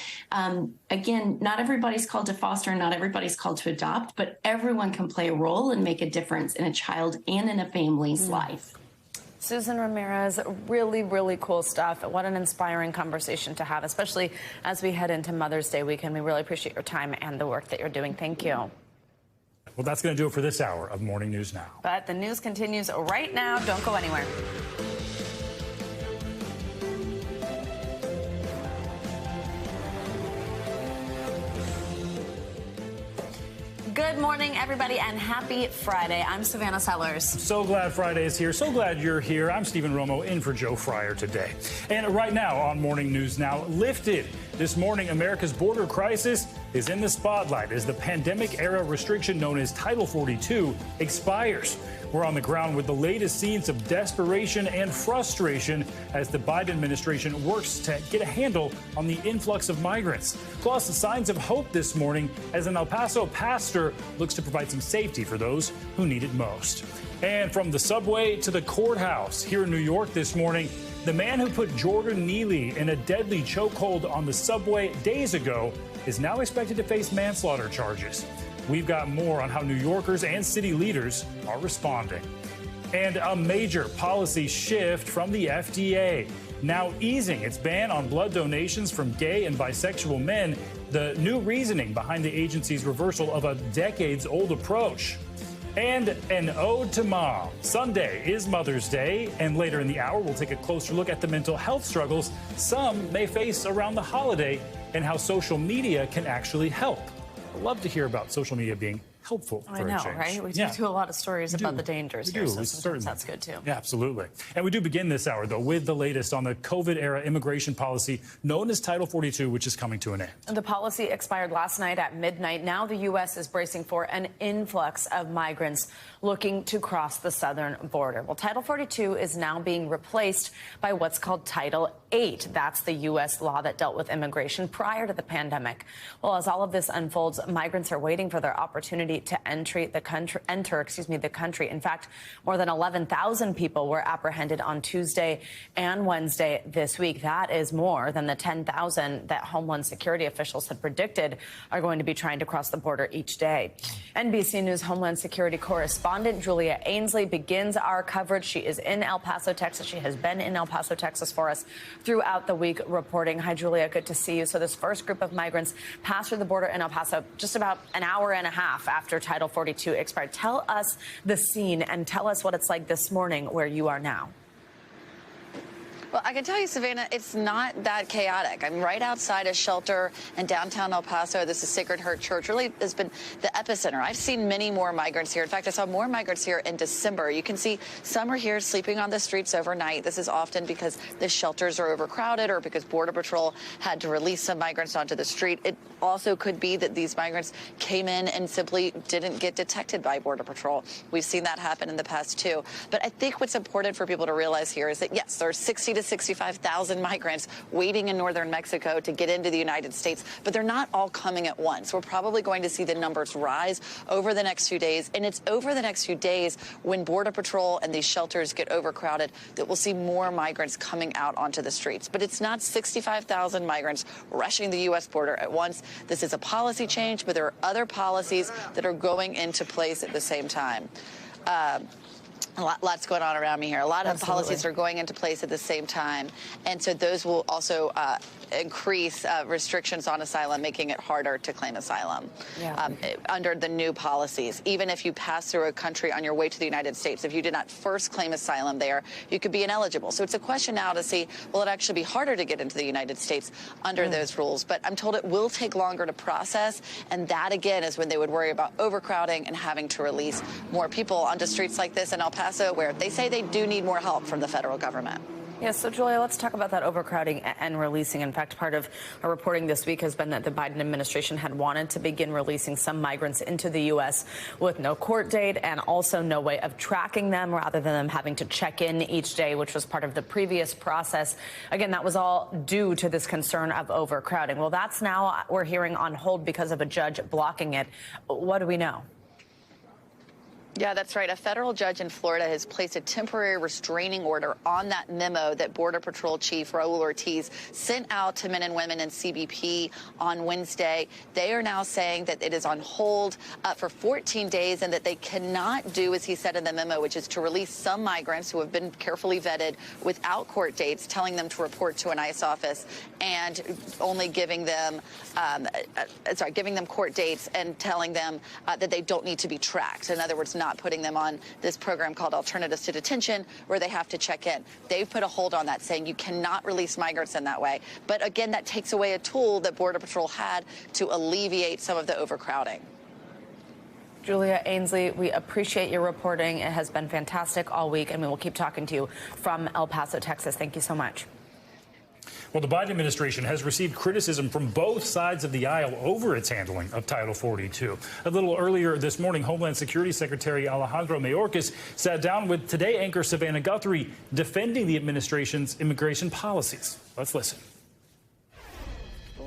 again, not everybody's called to foster, not everybody's called to adopt, but everyone can play a role and make a difference in a child and in a family's life. Susan Ramirez, really, really cool stuff. What an inspiring conversation to have, especially as we head into Mother's Day weekend. We really appreciate your time and the work that you're doing. Thank you. Well, that's going to do it for this hour of Morning News Now. But the news continues right now. Don't go anywhere. Good morning, everybody, and happy Friday. I'm Savannah Sellers. So glad Friday is here. So glad you're here. I'm Stephen Romo in for Joe Fryer today. And right now on Morning News Now, lifted. This morning, America's border crisis is in the spotlight as the pandemic-era restriction known as Title 42 expires. We're on the ground with the latest scenes of desperation and frustration as the Biden administration works to get a handle on the influx of migrants. Plus, signs of hope this morning as an El Paso pastor looks to provide some safety for those who need it most. And from the subway to the courthouse here in New York this morning, The man who put Jordan Neely in a deadly chokehold on the subway days ago is now expected to face manslaughter charges. We've got more on how New Yorkers and city leaders are responding. And a major policy shift from the FDA, now easing its ban on blood donations from gay and bisexual men, the new reasoning behind the agency's reversal of a decades-old approach. And an ode to mom. Sunday is Mother's Day, and later in the hour, we'll take a closer look at the mental health struggles some may face around the holiday and how social media can actually help. I'd love to hear about social media being helpful for I know, a change. right? We do a lot of stories about the dangers here, so sometimes that's good too. Yeah, absolutely. And we do begin this hour, though, with the latest on the COVID-era immigration policy known as Title 42, which is coming to an end. The policy expired last night at midnight. Now the U.S. is bracing for an influx of migrants looking to cross the southern border. Well, Title 42 is now being replaced by what's called Title 8. That's the U.S. law that dealt with immigration prior to the pandemic. Well, as all of this unfolds, migrants are waiting for their opportunity to enter the country. In fact, more than 11,000 people were apprehended on Tuesday and Wednesday this week. That is more than the 10,000 that Homeland Security officials had predicted are going to be trying to cross the border each day. NBC News Homeland Security correspondent Julia Ainsley begins our coverage. She is in El Paso, Texas. She has been in El Paso, Texas for us throughout the week reporting. Hi, Julia. Good to see you. So this first group of migrants passed through the border in El Paso just about an hour and a half after Title 42 expired. Tell us the scene and tell us what it's like this morning where you are now. Well, I can tell you, Savannah, it's not that chaotic. I'm right outside a shelter in downtown El Paso. This is Sacred Heart Church. Really has been the epicenter. I've seen many more migrants here. In fact, I saw more migrants here in December. You can see some are here sleeping on the streets overnight. This is often because the shelters are overcrowded or because Border Patrol had to release some migrants onto the street. It also could be that these migrants came in and simply didn't get detected by Border Patrol. We've seen that happen in the past, too. But I think what's important for people to realize here is that, yes, there are 60 to 65,000 migrants waiting in northern Mexico to get into the United States, but they're not all coming at once. We're probably going to see the numbers rise over the next few days, and it's over the next few days when Border Patrol and these shelters get overcrowded that we'll see more migrants coming out onto the streets. But it's not 65,000 migrants rushing the U.S. border at once. This is a policy change, but there are other policies that are going into place at the same time. Lots going on around me here. A lot of policies are going into place at the same time. And so those will also increase restrictions on asylum, making it harder to claim asylum under the new policies. Even if you pass through a country on your way to the United States, if you did not first claim asylum there, you could be ineligible. So it's a question now to see, will it actually be harder to get into the United States under those rules? But I'm told it will take longer to process. And that, again, is when they would worry about overcrowding and having to release more people onto streets like this in El Paso, where they say they do need more help from the federal government. Yes, so Julia, let's talk about that overcrowding and releasing. In fact, part of our reporting this week has been that the Biden administration had wanted to begin releasing some migrants into the U.S. with no court date and also no way of tracking them rather than them having to check in each day, which was part of the previous process. Again, that was all due to this concern of overcrowding. Well, that's now, we're hearing, on hold because of a judge blocking it. What do we know? Yeah, that's right. A federal judge in Florida has placed a temporary restraining order on that memo that Border Patrol Chief Raul Ortiz sent out to men and women in CBP on Wednesday. They are now saying that it is on hold for 14 days and that they cannot do, as he said in the memo, which is to release some migrants who have been carefully vetted without court dates, telling them to report to an ICE office and only giving them court dates and telling them that they don't need to be tracked. In other words, not putting them on this program called Alternatives to Detention, where they have to check in. They've put a hold on that, saying you cannot release migrants in that way. But again, that takes away a tool that Border Patrol had to alleviate some of the overcrowding. Julia Ainsley, we appreciate your reporting. It has been fantastic all week, and we will keep talking to you from El Paso, Texas. Thank you so much. Well, the Biden administration has received criticism from both sides of the aisle over its handling of Title 42. A little earlier this morning, Homeland Security Secretary Alejandro Mayorkas sat down with Today anchor Savannah Guthrie defending the administration's immigration policies. Let's listen.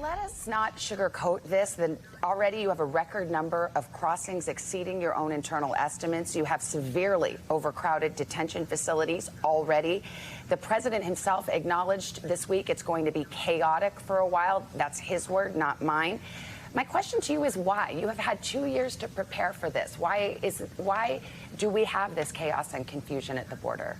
let us not sugarcoat this. Then already you have a record number of crossings exceeding your own internal estimates. You have severely overcrowded detention facilities already. The president himself acknowledged this week it's going to be chaotic for a while. That's his word, not mine. My question to you is why? You have had 2 years to prepare for this. Why do we have this chaos and confusion at the border?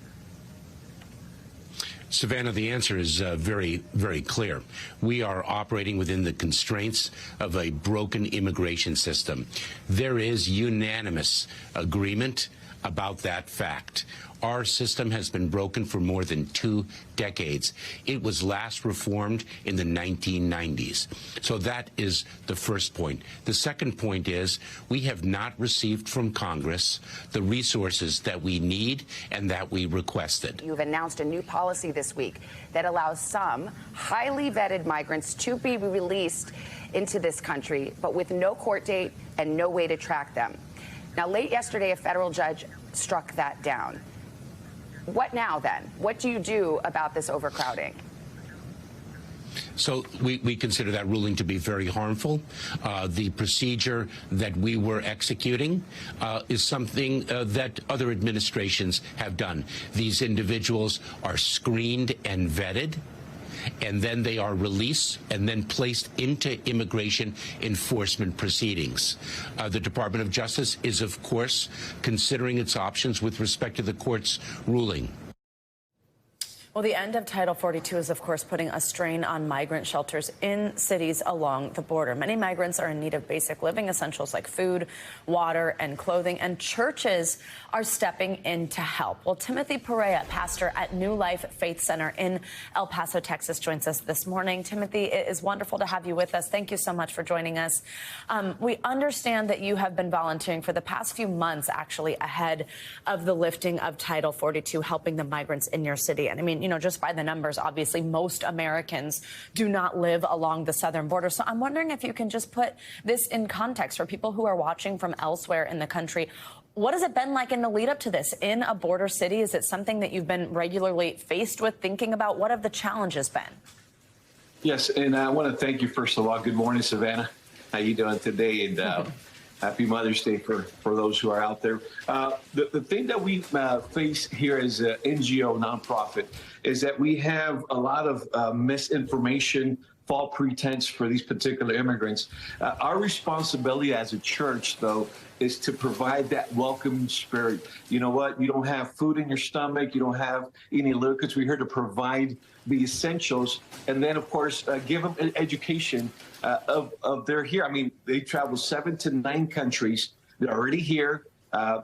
Savannah, the answer is very, very clear. We are operating within the constraints of a broken immigration system. There is unanimous agreement about that fact. Our system has been broken for more than 2 decades. It was last reformed in the 1990s. So that is the first point. The second point is we have not received from Congress the resources that we need and that we requested. You've announced a new policy this week that allows some highly vetted migrants to be released into this country, but with no court date and no way to track them. Now, late yesterday, a federal judge struck that down. What now, then? What do you do about this overcrowding? So we consider that ruling to be very harmful. The procedure that we were executing is something that other administrations have done. These individuals are screened and vetted, and then they are released and then placed into immigration enforcement proceedings. The Department of Justice is, of course, considering its options with respect to the court's ruling. Well, the end of Title 42 is, of course, putting a strain on migrant shelters in cities along the border. Many migrants are in need of basic living essentials like food, water, and clothing, and churches are stepping in to help. Well, Timothy Perea, pastor at New Life Faith Center in El Paso, Texas, joins us this morning. Timothy, it is wonderful to have you with us. Thank you so much for joining us. We understand that you have been volunteering for the past few months, actually, ahead of the lifting of Title 42, helping the migrants in your city. And I mean, you know, just by the numbers, obviously, most Americans do not live along the southern border. So I'm wondering if you can just put this in context for people who are watching from elsewhere in the country. What has it been like in the lead up to this in a border city? Is it something that you've been regularly faced with, thinking about? What have the challenges been? Yes, and I want to thank you, first of all. Good morning, Savannah. How you doing today? And happy Mother's Day for those who are out there. The thing that we face here as an NGO nonprofit is that we have a lot of misinformation, false pretense for these particular immigrants. Our responsibility as a church, though, is to provide that welcoming spirit. You know what? You don't have food in your stomach. You don't have any liquids. We're here to provide the essentials. And then, of course, give them an education of they're here. I mean, they travel 7 to 9 countries. They're already here.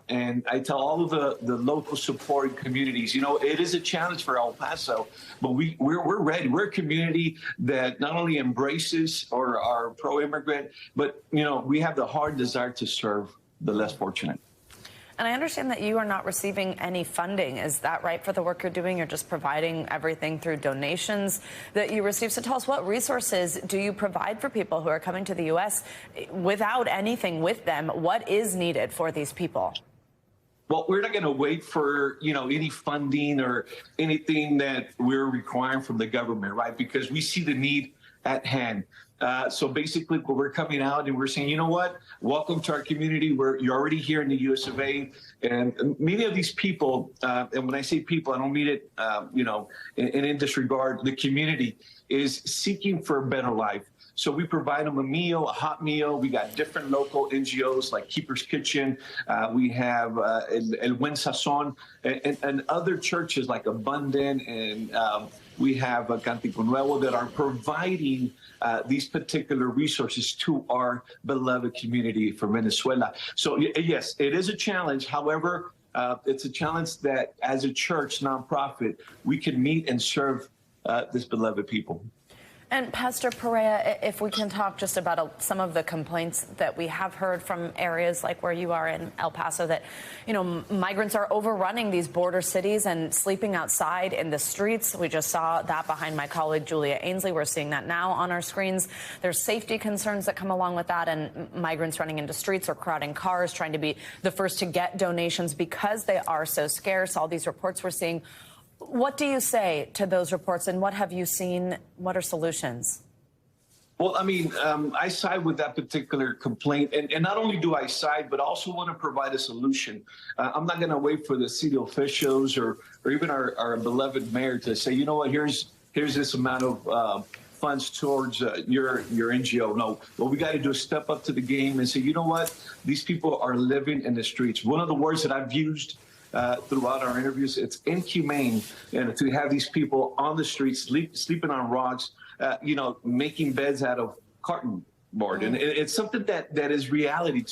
And I tell all of the local support communities, you know, it is a challenge for El Paso, but we're ready. We're a community that not only embraces or are pro-immigrant, but, you know, we have the hard desire to serve the less fortunate. And I understand that you are not receiving any funding. Is that right for the work you're doing? You're just providing everything through donations that you receive. So tell us, what resources do you provide for people who are coming to the U.S. without anything with them? What is needed for these people? Well, we're not going to wait for, you know, any funding or anything that we're requiring from the government, right? Because we see the need at hand. So basically, we're coming out and we're saying, you know what? Welcome to our community. You're already here in the U.S. of A. And many of these people, and when I say people, I don't mean it, you know, in disregard. The community is seeking for a better life. So we provide them a meal, a hot meal. We got different local NGOs like Keeper's Kitchen. We have El Buen Sazon and other churches like Abundant, and we have Cantico Nuevo that are providing these particular resources to our beloved community from Venezuela. So yes, it is a challenge. However, it's a challenge that as a church nonprofit, we can meet and serve this beloved people. And Pastor Perea, if we can talk just about some of the complaints that we have heard from areas like where you are in El Paso, that, you know, migrants are overrunning these border cities and sleeping outside in the streets. We just saw that behind my colleague Julia Ainsley. We're seeing that now on our screens. There's safety concerns that come along with that, and migrants running into streets or crowding cars, trying to be the first to get donations because they are so scarce. All these reports we're seeing. What do you say to those reports, and what have you seen? What are solutions? Well, I mean, I side with that particular complaint. And not only do I side, but also want to provide a solution. I'm not going to wait for the city officials or even our beloved mayor to say, you know what, here's this amount of funds towards your NGO. No, what we got to do is step up to the game and say, you know what, these people are living in the streets. One of the words that I've used throughout our interviews, it's inhumane, and to have these people on the streets sleeping on rocks, making beds out of carton board. And it's something that is reality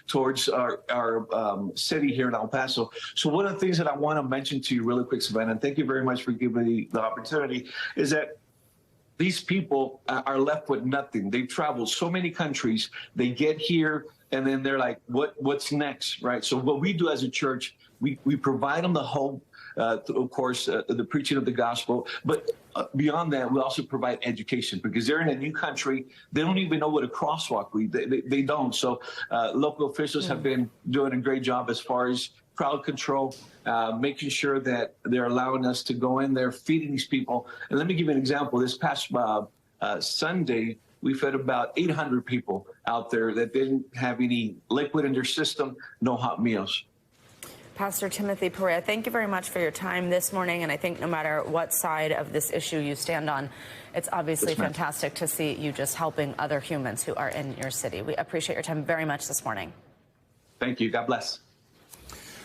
towards our city here in El Paso. So one of the things that I want to mention to you really quick, Savannah, and thank you very much for giving me the opportunity, is that these people are left with nothing. They've traveled so many countries. They get here, and then they're like, what's next, right? So what we do as a church, we provide them the hope, of course, the preaching of the gospel. But beyond that, we also provide education, because they're in a new country. They don't even know what a crosswalk is. They don't. So local officials have been doing a great job as far as crowd control, making sure that they're allowing us to go in there, feeding these people. And let me give you an example. This past Sunday, we fed about 800 people out there that didn't have any liquid in their system, no hot meals. Pastor Timothy Perea, thank you very much for your time this morning. And I think no matter what side of this issue you stand on, it's obviously fantastic to see you just helping other humans who are in your city. We appreciate your time very much this morning. Thank you. God bless.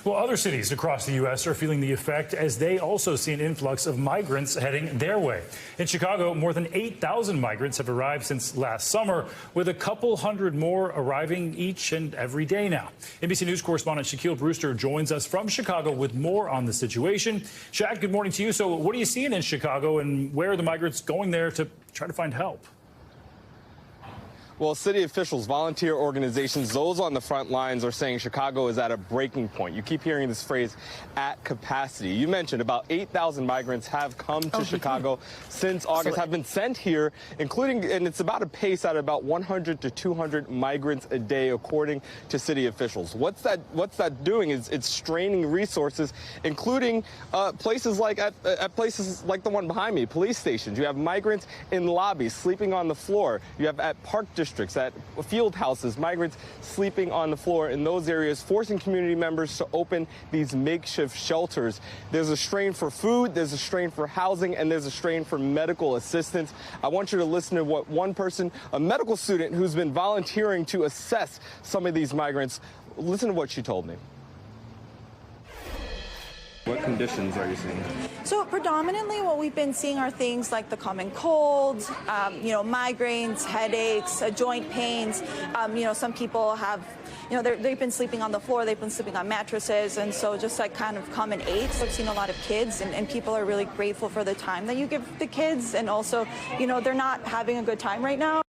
Well, other cities across the U.S. are feeling the effect as they also see an influx of migrants heading their way. In Chicago, more than 8,000 migrants have arrived since last summer, with a couple hundred more arriving each and every day now. NBC News correspondent Shaquille Brewster joins us from Chicago with more on the situation. Shaq, good morning to you. So what are you seeing in Chicago, and where are the migrants going there to try to find help? Well, city officials, volunteer organizations, those on the front lines are saying Chicago is at a breaking point. You keep hearing this phrase, at capacity. You mentioned about 8,000 migrants have come to Chicago since August, have been sent here, including, and it's about a pace at about 100 to 200 migrants a day, according to city officials. What's that doing is it's straining resources, including places like at places like the one behind me, police stations. You have migrants in lobbies sleeping on the floor. You have at park districts, at field houses, migrants sleeping on the floor in those areas, forcing community members to open these makeshift shelters. There's a strain for food, there's a strain for housing, and there's a strain for medical assistance. I want you to listen to what one person, a medical student who's been volunteering to assess some of these migrants, listen to what she told me. What conditions are you seeing? So predominantly what we've been seeing are things like the common cold, migraines, headaches, joint pains. Some people have, they've been sleeping on the floor, they've been sleeping on mattresses, and so just like kind of common aches. I've seen a lot of kids, and people are really grateful for the time that you give the kids, and also, they're not having a good time right now.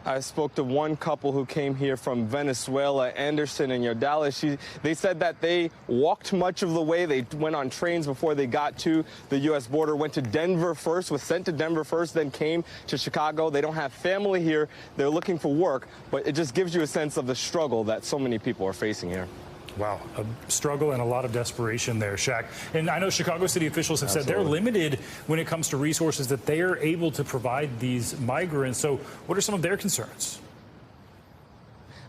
I spoke to one couple who came here from Venezuela, Anderson and Yardales. They said that they walked much of the way. They went on trains before they got to the U.S. border, went to Denver first, was sent to Denver first, then came to Chicago. They don't have family here. They're looking for work, but it just gives you a sense of the struggle that so many people are facing here. Wow, a struggle and a lot of desperation there, Shaq. And I know Chicago city officials have said they're limited when it comes to resources that they are able to provide these migrants. So what are some of their concerns?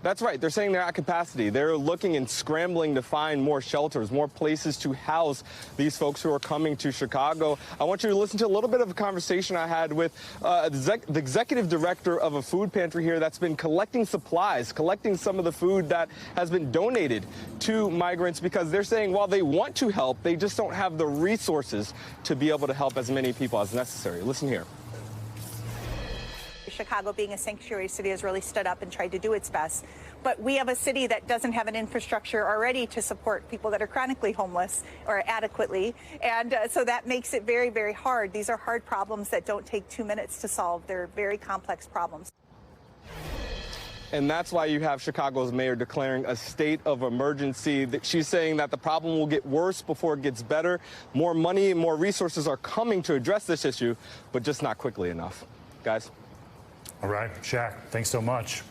That's right. They're saying they're at capacity. They're looking and scrambling to find more shelters, more places to house these folks who are coming to Chicago. I want you to listen to a little bit of a conversation I had with the executive director of a food pantry here that's been collecting supplies, collecting some of the food that has been donated to migrants, because they're saying while they want to help, they just don't have the resources to be able to help as many people as necessary. Listen here. Chicago, being a sanctuary city, has really stood up and tried to do its best. But we have a city that doesn't have an infrastructure already to support people that are chronically homeless or adequately. And so that makes it very, very hard. These are hard problems that don't take 2 minutes to solve. They're very complex problems. And that's why you have Chicago's mayor declaring a state of emergency. She's saying that the problem will get worse before it gets better. More money and more resources are coming to address this issue, but just not quickly enough. Guys. All right, Shaq, thanks so much.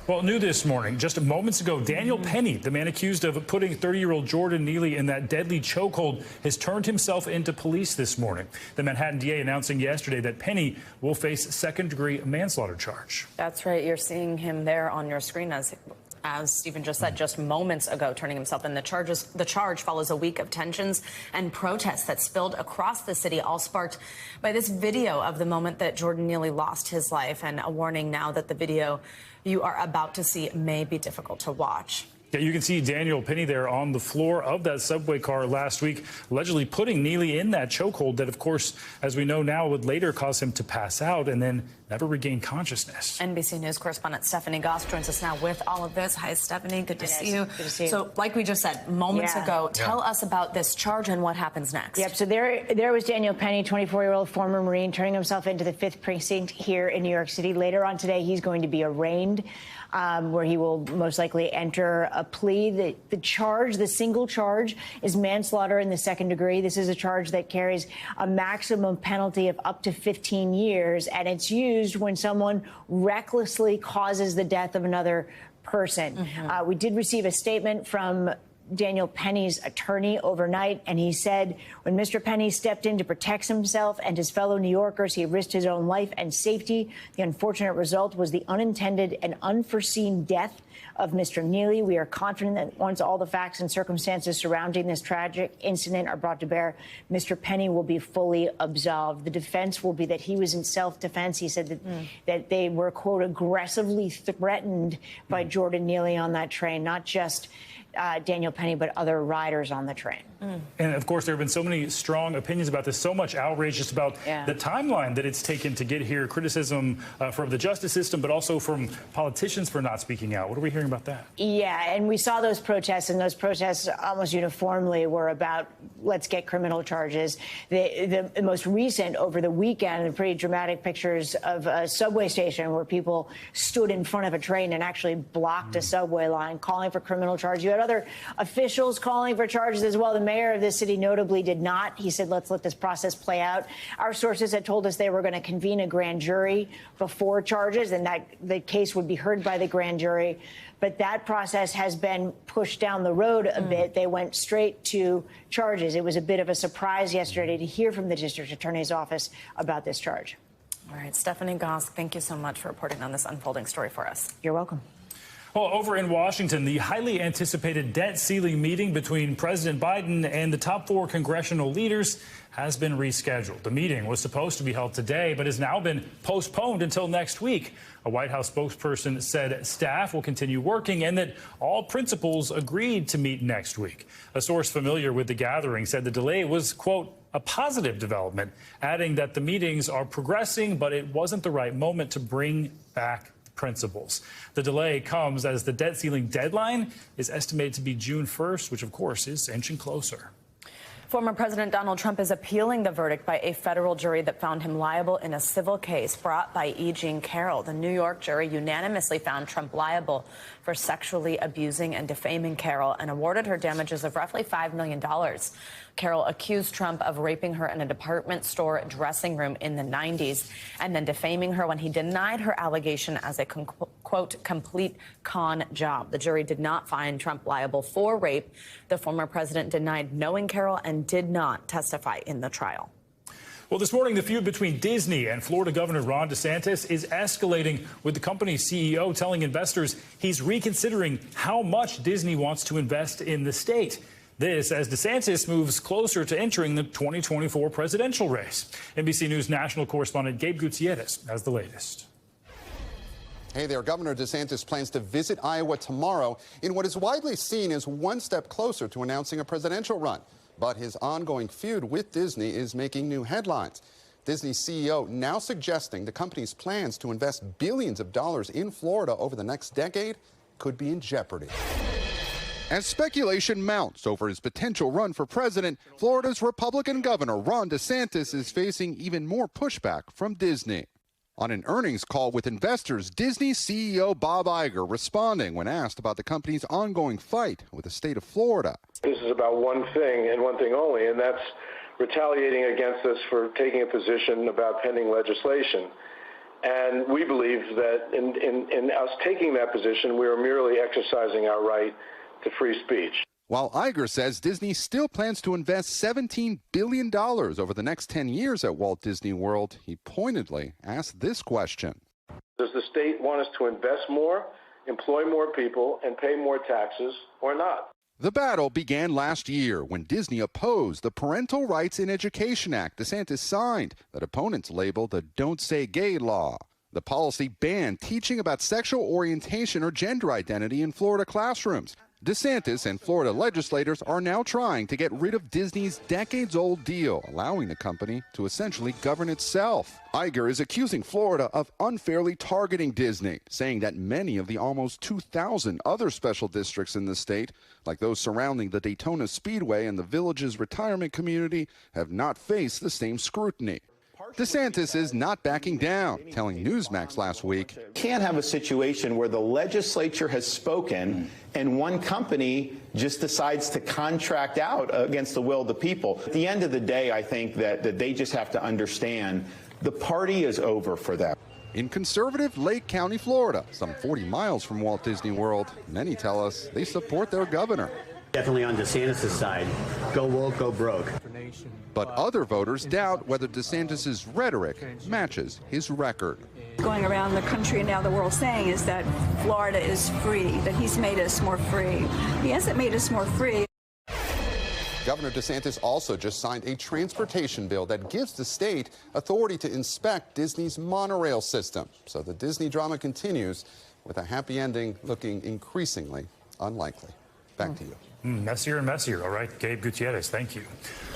Well, new this morning, just moments ago, Daniel Penny, the man accused of putting 30-year-old Jordan Neely in that deadly chokehold, has turned himself into police this morning. The Manhattan DA announcing yesterday that Penny will face second-degree manslaughter charge. That's right. You're seeing him there on your screen as Stephen just said just moments ago, turning himself in. The charge follows a week of tensions and protests that spilled across the city, all sparked by this video of the moment that Jordan Neely lost his life, and a warning now that the video you are about to see may be difficult to watch. Yeah, you can see Daniel Penny there on the floor of that subway car last week, allegedly putting Neely in that chokehold that, of course, as we know now, would later cause him to pass out and then never regain consciousness. NBC News correspondent Stephanie Goss joins us now with all of this. Hi, Stephanie. Good to see you. Good to see you. So, like we just said moments ago, tell us about this charge and what happens next. Yep. So there was Daniel Penny, 24-year-old former Marine, turning himself into the 5th precinct here in New York City. Later on today, he's going to be arraigned, where he will most likely enter a plea. The single charge is manslaughter in the second degree. This is a charge that carries a maximum penalty of up to 15 years, and it's used when someone recklessly causes the death of another person. We did receive a statement from Daniel Penny's attorney overnight, and he said when Mr. Penny stepped in to protect himself and his fellow New Yorkers, he risked his own life and safety. The unfortunate result was the unintended and unforeseen death of Mr. Neely. We are confident that once all the facts and circumstances surrounding this tragic incident are brought to bear, Mr. Penny will be fully absolved. The defense will be that he was in self-defense. He said that they were, quote, aggressively threatened by Jordan Neely on that train, not just Daniel Penny, but other riders on the train. And of course, there have been so many strong opinions about this, so much outrage just about the timeline that it's taken to get here, criticism from the justice system, but also from politicians for not speaking out. What are we hearing about that? Yeah, and we saw those protests, and those protests almost uniformly were about let's get criminal charges. The most recent over the weekend, the pretty dramatic pictures of a subway station where people stood in front of a train and actually blocked a subway line, calling for criminal charges. You had other officials calling for charges as well. The mayor of the city notably did not. He said, let's let this process play out. Our sources had told us they were going to convene a grand jury before charges, and that the case would be heard by the grand jury. But that process has been pushed down the road a bit. They went straight to charges. It was a bit of a surprise yesterday to hear from the district attorney's office about this charge. All right, Stephanie Goss, thank you so much for reporting on this unfolding story for us. You're welcome. Well, over in Washington, the highly anticipated debt ceiling meeting between President Biden and the top 4 congressional leaders has been rescheduled. The meeting was supposed to be held today, but has now been postponed until next week. A White House spokesperson said staff will continue working and that all principals agreed to meet next week. A source familiar with the gathering said the delay was, quote, a positive development, adding that the meetings are progressing, but it wasn't the right moment to bring back principles. The delay comes as the debt ceiling deadline is estimated to be June 1st, which, of course, is inching closer. Former President Donald Trump is appealing the verdict by a federal jury that found him liable in a civil case brought by E. Jean Carroll. The New York jury unanimously found Trump liable for sexually abusing and defaming Carroll and awarded her damages of roughly $5 million. Carroll accused Trump of raping her in a department store dressing room in the 90s and then defaming her when he denied her allegation as a, quote, complete con job. The jury did not find Trump liable for rape. The former president denied knowing Carroll and did not testify in the trial. Well, this morning, the feud between Disney and Florida Governor Ron DeSantis is escalating, with the company's CEO telling investors he's reconsidering how much Disney wants to invest in the state. This as DeSantis moves closer to entering the 2024 presidential race. NBC News national correspondent Gabe Gutierrez has the latest. Hey there, Governor DeSantis plans to visit Iowa tomorrow in what is widely seen as one step closer to announcing a presidential run. But his ongoing feud with Disney is making new headlines. Disney's CEO now suggesting the company's plans to invest billions of dollars in Florida over the next decade could be in jeopardy. As speculation mounts over his potential run for president, Florida's Republican Governor Ron DeSantis is facing even more pushback from Disney. On an earnings call with investors, Disney CEO Bob Iger responding when asked about the company's ongoing fight with the state of Florida. This is about one thing and one thing only, and that's retaliating against us for taking a position about pending legislation. And we believe that in us taking that position, we are merely exercising our right to free speech. While Iger says Disney still plans to invest $17 billion over the next 10 years at Walt Disney World, he pointedly asked this question. Does the state want us to invest more, employ more people, and pay more taxes, or not? The battle began last year when Disney opposed the Parental Rights in Education Act DeSantis signed that opponents labeled the Don't Say Gay law. The policy banned teaching about sexual orientation or gender identity in Florida classrooms. DeSantis and Florida legislators are now trying to get rid of Disney's decades-old deal, allowing the company to essentially govern itself. Iger is accusing Florida of unfairly targeting Disney, saying that many of the almost 2,000 other special districts in the state, like those surrounding the Daytona Speedway and the Village's retirement community, have not faced the same scrutiny. DeSantis is not backing down, telling Newsmax last week. Can't have a situation where the legislature has spoken and one company just decides to contract out against the will of the people. At the end of the day, I think that they just have to understand the party is over for them. In conservative Lake County, Florida, some 40 miles from Walt Disney World, many tell us they support their governor. Definitely on DeSantis' side. Go woke, go broke. But other voters doubt whether DeSantis' rhetoric matches his record. Going around the country and now the world saying is that Florida is free, that he's made us more free. He hasn't made us more free. Governor DeSantis also just signed a transportation bill that gives the state authority to inspect Disney's monorail system. So the Disney drama continues, with a happy ending looking increasingly unlikely. Back to you. Messier and messier. All right, Gabe Gutierrez, thank you.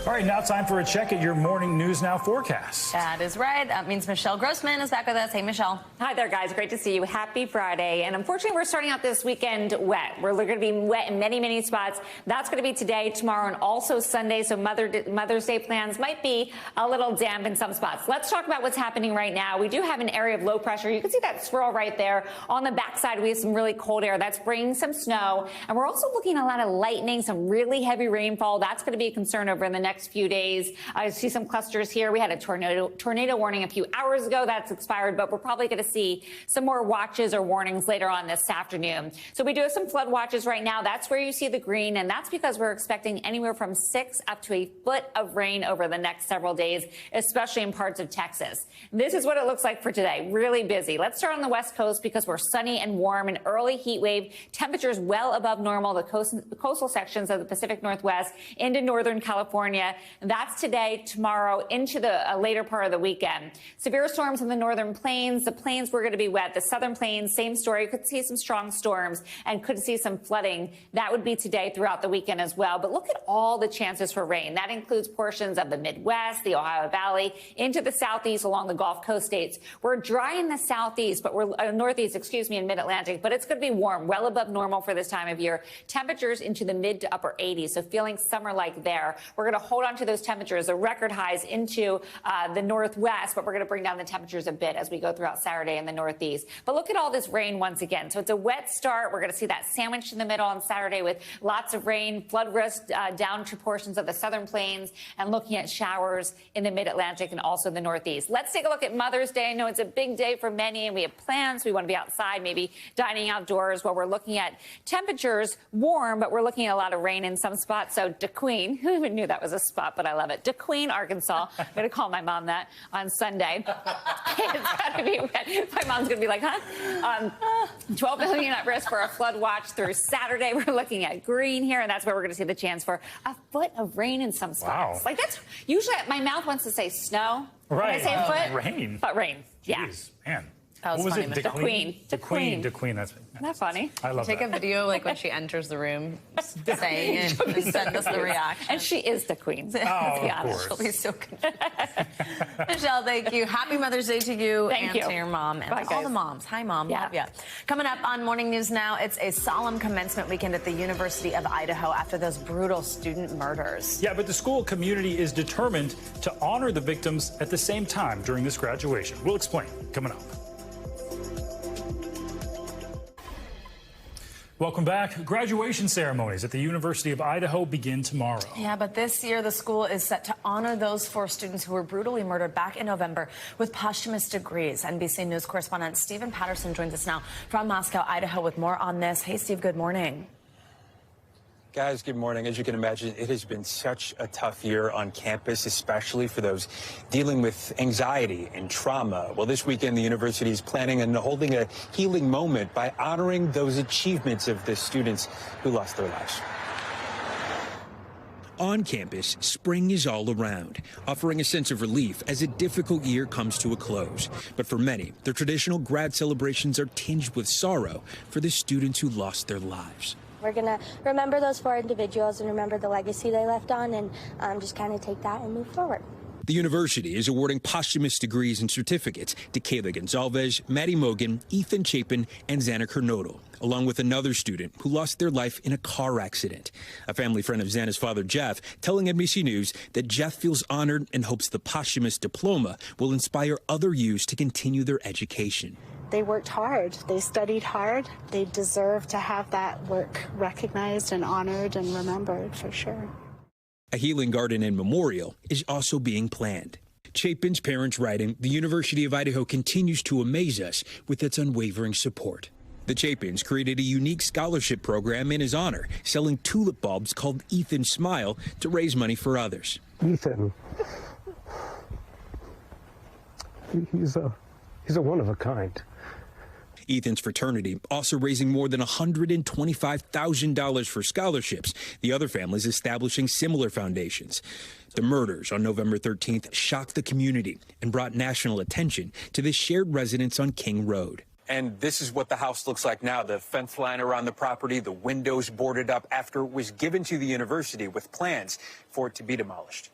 All right, now time for a check at your morning News Now forecast. That is right. That means Michelle Grossman is back with us. Hey, Michelle. Hi there, guys. Great to see you. Happy Friday. And unfortunately, we're starting out this weekend wet. We're going to be wet in many, many spots. That's going to be today, tomorrow, and also Sunday. So Mother's Day plans might be a little damp in some spots. Let's talk about what's happening right now. We do have an area of low pressure. You can see that swirl right there. On the backside, we have some really cold air. That's bringing some snow. And we're also looking at a lot of lightning, some really heavy rainfall. That's going to be a concern over in the next few days. I see some clusters here. We had a tornado warning a few hours ago. That's expired, but we're probably going to see some more watches or warnings later on this afternoon. So we do have some flood watches right now. That's where you see the green, and that's because we're expecting anywhere from 6 up to a foot of rain over the next several days, especially in parts of Texas. This is what it looks like for today. Really busy. Let's start on the West Coast because we're sunny and warm, an early heat wave, temperatures well above normal, the coastal sections of the Pacific Northwest into Northern California. That's today, tomorrow, into the later part of the weekend. Severe storms in the northern plains. The plains were going to be wet. The southern plains, same story. You could see some strong storms and could see some flooding. That would be today throughout the weekend as well. But look at all the chances for rain. That includes portions of the Midwest, the Ohio Valley, into the southeast along the Gulf Coast states. We're dry in the southeast, but we're northeast, and mid-Atlantic, but it's going to be warm, well above normal for this time of year. Temperatures into the mid to upper 80s, so feeling summer-like there. We're going to hold on to those temperatures, the record highs into the northwest, but we're going to bring down the temperatures a bit as we go throughout Saturday in the northeast. But look at all this rain once again. So it's a wet start. We're going to see that sandwiched in the middle on Saturday with lots of rain, flood risk down to portions of the southern plains, and looking at showers in the mid-Atlantic and also the northeast. Let's take a look at Mother's Day. I know it's a big day for many, and we have plans. We want to be outside, maybe dining outdoors, while we're looking at temperatures warm, but we're looking at a lot of rain in some spots. So DeQueen, who even knew that was a spot, but I love it. DeQueen, Arkansas. I'm going to call my mom that on Sunday. It's got to be wet. My mom's going to be like, huh? 12 million at risk for a flood watch through Saturday. We're looking at green here, and that's where we're going to see the chance for a foot of rain in some spots. Wow. Like that's usually my mouth wants to say snow. Right. When I say foot, rain. But rain. Yeah. Jeez, man. That was what was funny, it? DeQueen. DeQueen. That's Isn't that funny? I love Take that. a video like when she enters the room saying it and send us the reaction. And she is the queen. Oh, Let's be of honest. course. She'll be so confused. Michelle, thank you. Happy Mother's Day to you Thank and you. to your mom and Bye, to all guys. the moms. Hi, Mom. Yeah. Love ya. Coming up on Morning News Now, it's a solemn commencement weekend at the University of Idaho after those brutal student murders. Yeah, but the school community is determined to honor the victims at the same time during this graduation. We'll explain coming up. Welcome back. Graduation ceremonies at the University of Idaho begin tomorrow. Yeah, but this year the school is set to honor those 4 students who were brutally murdered back in November with posthumous degrees. NBC News correspondent Stephen Patterson joins us now from Moscow, Idaho, with more on this. Hey, Steve, good morning. Guys, good morning. As you can imagine, it has been such a tough year on campus, especially for those dealing with anxiety and trauma. Well, this weekend, the university is planning on holding a healing moment by honoring those achievements of the students who lost their lives. On campus, spring is all around, offering a sense of relief as a difficult year comes to a close. But for many, their traditional grad celebrations are tinged with sorrow for the students who lost their lives. We're going to remember those 4 individuals and remember the legacy they left on and just kind of take that and move forward. The university is awarding posthumous degrees and certificates to Kayla Gonzalez, Maddie Mogan, Ethan Chapin, and Xana Kernodle, along with another student who lost their life in a car accident. A family friend of Xana's father, Jeff, telling NBC News that Jeff feels honored and hopes the posthumous diploma will inspire other youths to continue their education. They worked hard. They studied hard. They deserve to have that work recognized and honored and remembered for sure. A healing garden and memorial is also being planned. Chapin's parents writing, the University of Idaho continues to amaze us with its unwavering support. The Chapins created a unique scholarship program in his honor, selling tulip bulbs called Ethan Smile to raise money for others. Ethan, he's a one of a kind. Ethan's fraternity also raising more than $125,000 for scholarships. The other families establishing similar foundations. The murders on November 13th shocked the community and brought national attention to the shared residence on King Road. And this is what the house looks like now. The fence line around the property, the windows boarded up after it was given to the university with plans for it to be demolished.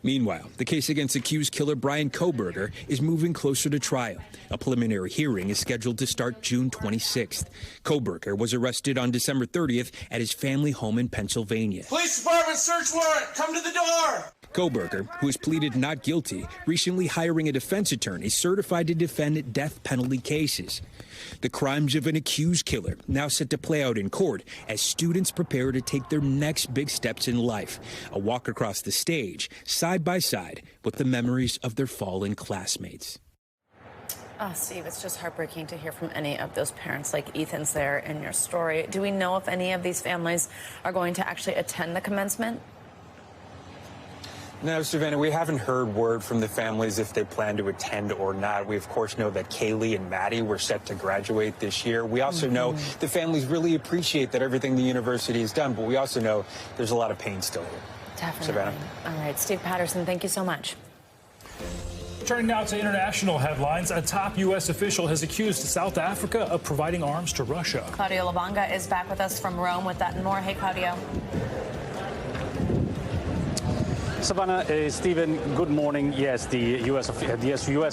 Meanwhile, the case against accused killer Brian Kohberger is moving closer to trial. A preliminary hearing is scheduled to start June 26th. Kohberger was arrested on December 30th at his family home in Pennsylvania. Police department search warrant, come to the door. Kohberger, who has pleaded not guilty, recently hiring a defense attorney certified to defend death penalty cases. The crimes of an accused killer now set to play out in court as students prepare to take their next big steps in life. A walk across the stage, side by side, with the memories of their fallen classmates. Oh, Steve, it's just heartbreaking to hear from any of those parents like Ethan's there in your story. Do we know if any of these families are going to actually attend the commencement? No, Savannah, we haven't heard word from the families if they plan to attend or not. We, of course, know that Kaylee and Maddie were set to graduate this year. We also know the families really appreciate that everything the university has done, but we also know there's a lot of pain still here. Definitely. Savannah. All right, Steve Patterson, thank you so much. Turning now to international headlines, a top U.S. official has accused South Africa of providing arms to Russia. Claudio Lubanga is back with us from Rome with that and more. Hey, Claudio. Savannah, Stephen, good morning. Yes, the U.S.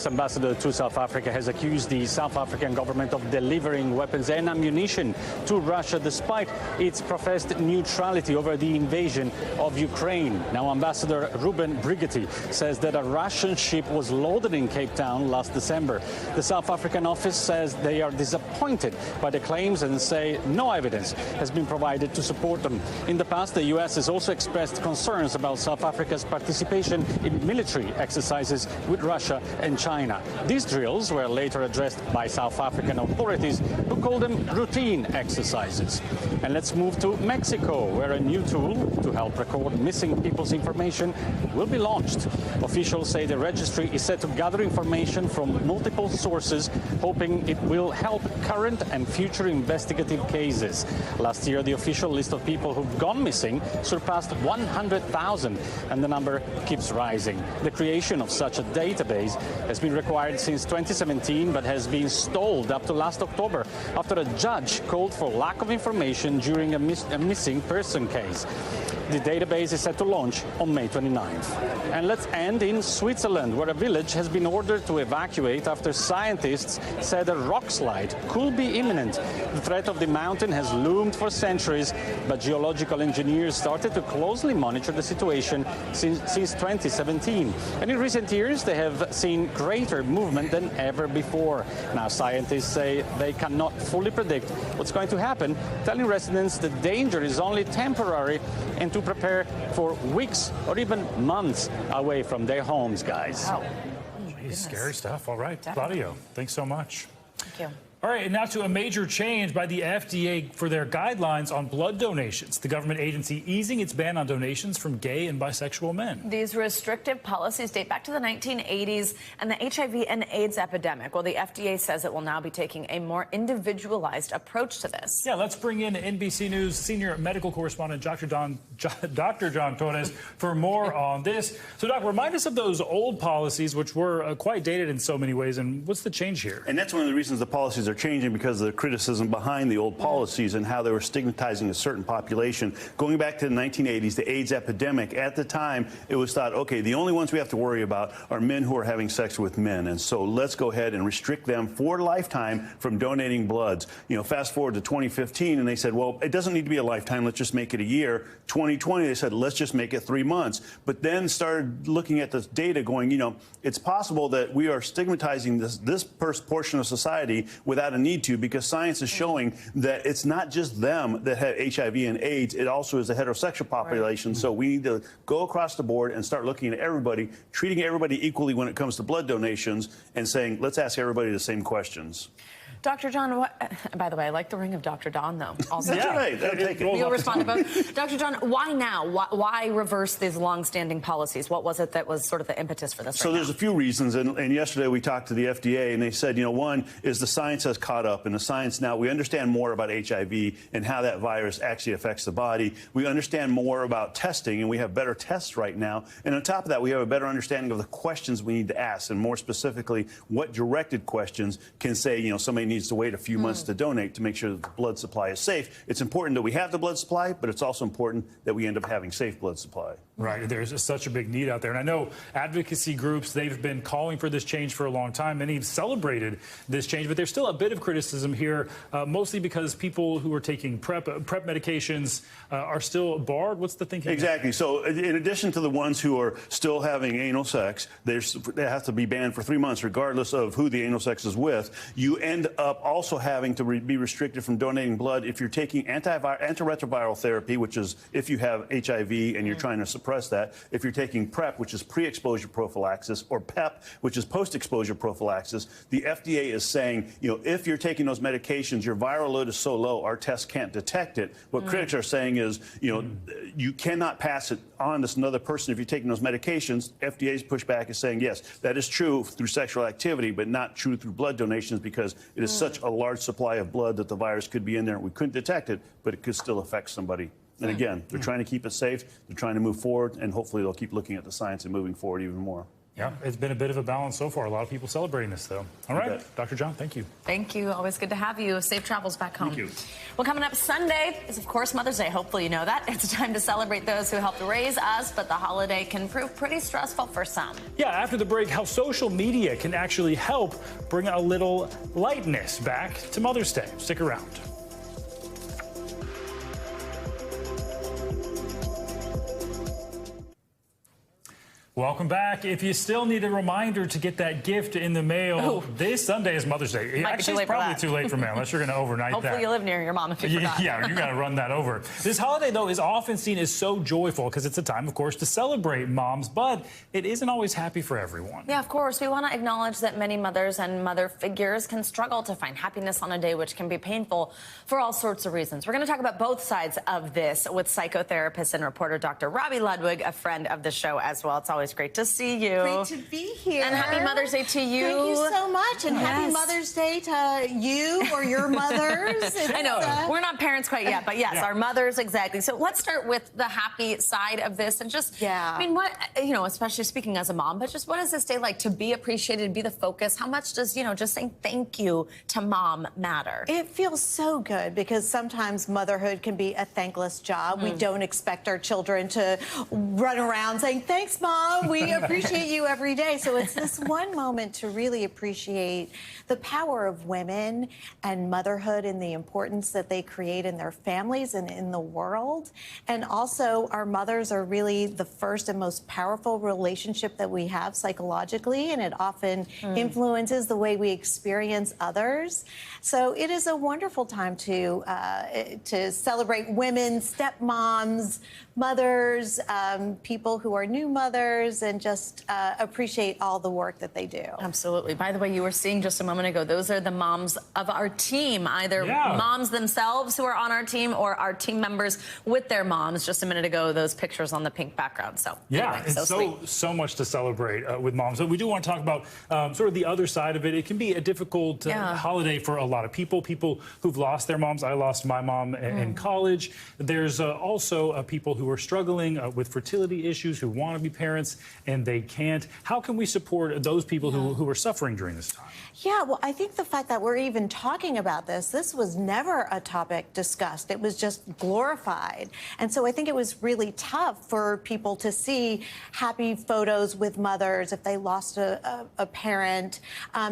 ambassador to South Africa has accused the South African government of delivering weapons and ammunition to Russia despite its professed neutrality over the invasion of Ukraine. Now, Ambassador Ruben Brigitte says that a Russian ship was loaded in Cape Town last December. The South African office says they are disappointed by the claims and say no evidence has been provided to support them. In the past, the U.S. has also expressed concerns about South Africa's participation in military exercises with Russia and China. These drills were later addressed by South African authorities, who called them routine exercises. And let's move to Mexico, where a new tool to help record missing people's information will be launched. Officials say the registry is set to gather information from multiple sources, hoping it will help current and future investigative cases. Last year, the official list of people who've gone missing surpassed 100,000, and the number keeps rising. The creation of such a database has been required since 2017, but has been stalled up to last October after a judge called for lack of information during a missing person case. The database is set to launch on May 29th. And let's end in Switzerland, where a village has been ordered to evacuate after scientists said a rock slide could be imminent. The threat of the mountain has loomed for centuries, but geological engineers started to closely monitor the situation since 2017. And in recent years, they have seen greater movement than ever before. Now, scientists say they cannot fully predict what's going to happen, telling residents the danger is only temporary and to prepare for weeks or even months away from their homes, guys. Wow. Scary stuff. All right, Definitely. Claudio, thanks so much. Thank you. All right, and now to a major change by the FDA for their guidelines on blood donations. The government agency easing its ban on donations from gay and bisexual men. These restrictive policies date back to the 1980s and the HIV and AIDS epidemic. Well, the FDA says it will now be taking a more individualized approach to this. Yeah, let's bring in NBC News senior medical correspondent Dr. John Torres for more on this. So, Doc, remind us of those old policies, which were quite dated in so many ways, and what's the change here? And that's one of the reasons the policies are changing, because of the criticism behind the old policies and how they were stigmatizing a certain population. Going back to the 1980s, the AIDS epidemic, at the time, it was thought, okay, the only ones we have to worry about are men who are having sex with men. And so let's go ahead and restrict them for a lifetime from donating bloods. You know, fast forward to 2015, and they said, well, it doesn't need to be a lifetime. Let's just make it a year. 2020, they said, let's just make it 3 months. But then started looking at the data going, you know, it's possible that we are stigmatizing this portion of society without a need to, because science is showing that it's not just them that have HIV and AIDS, it also is the heterosexual population. Right. So we need to go across the board and start looking at everybody, treating everybody equally when it comes to blood donations, and saying, let's ask everybody the same questions. Dr. John, by the way, I like the ring of Dr. Don, though. Also, That's right. Take it. You'll respond to both. Dr. John, why now? Why reverse these long-standing policies? What was it that was sort of the impetus for this? So there's a few reasons, and yesterday we talked to the FDA, and they said, you know, one is the science has caught up, and the science now, we understand more about HIV and how that virus actually affects the body. We understand more about testing, and we have better tests right now. And on top of that, we have a better understanding of the questions we need to ask, and more specifically, what directed questions can say, you know, somebody needs to wait a few months to donate to make sure that the blood supply is safe. It's important that we have the blood supply, but it's also important that we end up having safe blood supply. Right. There's just such a big need out there. And I know advocacy groups, they've been calling for this change for a long time. Many have celebrated this change, but there's still a bit of criticism here, mostly because people who are taking PrEP medications are still barred. What's the thinking? Exactly. So in addition to the ones who are still having anal sex, they have to be banned for 3 months, regardless of who the anal sex is with. You end up also having to be restricted from donating blood if you're taking antiretroviral therapy, which is if you have HIV and you're trying to suppress that. If you're taking PrEP, which is pre-exposure prophylaxis, or PEP, which is post-exposure prophylaxis, the FDA is saying, you know, if you're taking those medications, your viral load is so low, our tests can't detect it. What critics are saying is, you know, you cannot pass it on to another person if you're taking those medications. FDA's pushback is saying, yes, that is true through sexual activity, but not true through blood donations, because it is such a large supply of blood that the virus could be in there. We couldn't detect it, but it could still affect somebody. And again, they're trying to keep it safe. They're trying to move forward, and hopefully they'll keep looking at the science and moving forward even more. Yeah, it's been a bit of a balance so far. A lot of people celebrating this, though. All right, Dr. John, thank you. Thank you. Always good to have you. Safe travels back home. Thank you. Well, coming up Sunday is, of course, Mother's Day. Hopefully you know that. It's time to celebrate those who helped raise us, but the holiday can prove pretty stressful for some. Yeah, after the break, how social media can actually help bring a little lightness back to Mother's Day. Stick around. Welcome back. If you still need a reminder to get that gift in the mail, this Sunday is Mother's Day. Actually, it's probably too late for mail, unless you're going to overnight that. Hopefully you live near your mom if you forgot. Yeah, you got to run that over. This holiday, though, is often seen as so joyful because it's a time, of course, to celebrate moms, but it isn't always happy for everyone. Yeah, of course. We want to acknowledge that many mothers and mother figures can struggle to find happiness on a day, which can be painful for all sorts of reasons. We're going to talk about both sides of this with psychotherapist and reporter Dr. Robbie Ludwig, a friend of the show as well. It's always always great to see you. Great to be here. And happy Mother's Day to you. Thank you so much. And happy Mother's Day to you or your mothers. I know. We're not parents quite yet, but yes, our mothers, exactly. So let's start with the happy side of this and just, I mean, what, especially speaking as a mom, but just what is this day like to be appreciated, be the focus? How much does, just saying thank you to mom matter? It feels so good because sometimes motherhood can be a thankless job. We don't expect our children to run around saying, thanks, Mom. We appreciate you every day. So it's this one moment to really appreciate the power of women and motherhood and the importance that they create in their families and in the world. And also, our mothers are really the first and most powerful relationship that we have psychologically, and it often influences the way we experience others. So it is a wonderful time to celebrate women, stepmoms, mothers, people who are new mothers, and just appreciate all the work that they do. Absolutely. By the way, you were seeing just a moment ago, those are the moms of our team, either moms themselves who are on our team or our team members with their moms. Just a minute ago, those pictures on the pink background. So yeah, anyway, it's so much to celebrate with moms. So we do want to talk about sort of the other side of it. It can be a difficult holiday for a lot of people who've lost their moms. I lost my mom in college. There's also people who are struggling with fertility issues, who want to be parents and they can't. How can we support those people who are suffering during this time? Yeah, well, I think the fact that we're even talking about this was never a topic discussed. It was just glorified. And so I think it was really tough for people to see happy photos with mothers if they lost a parent.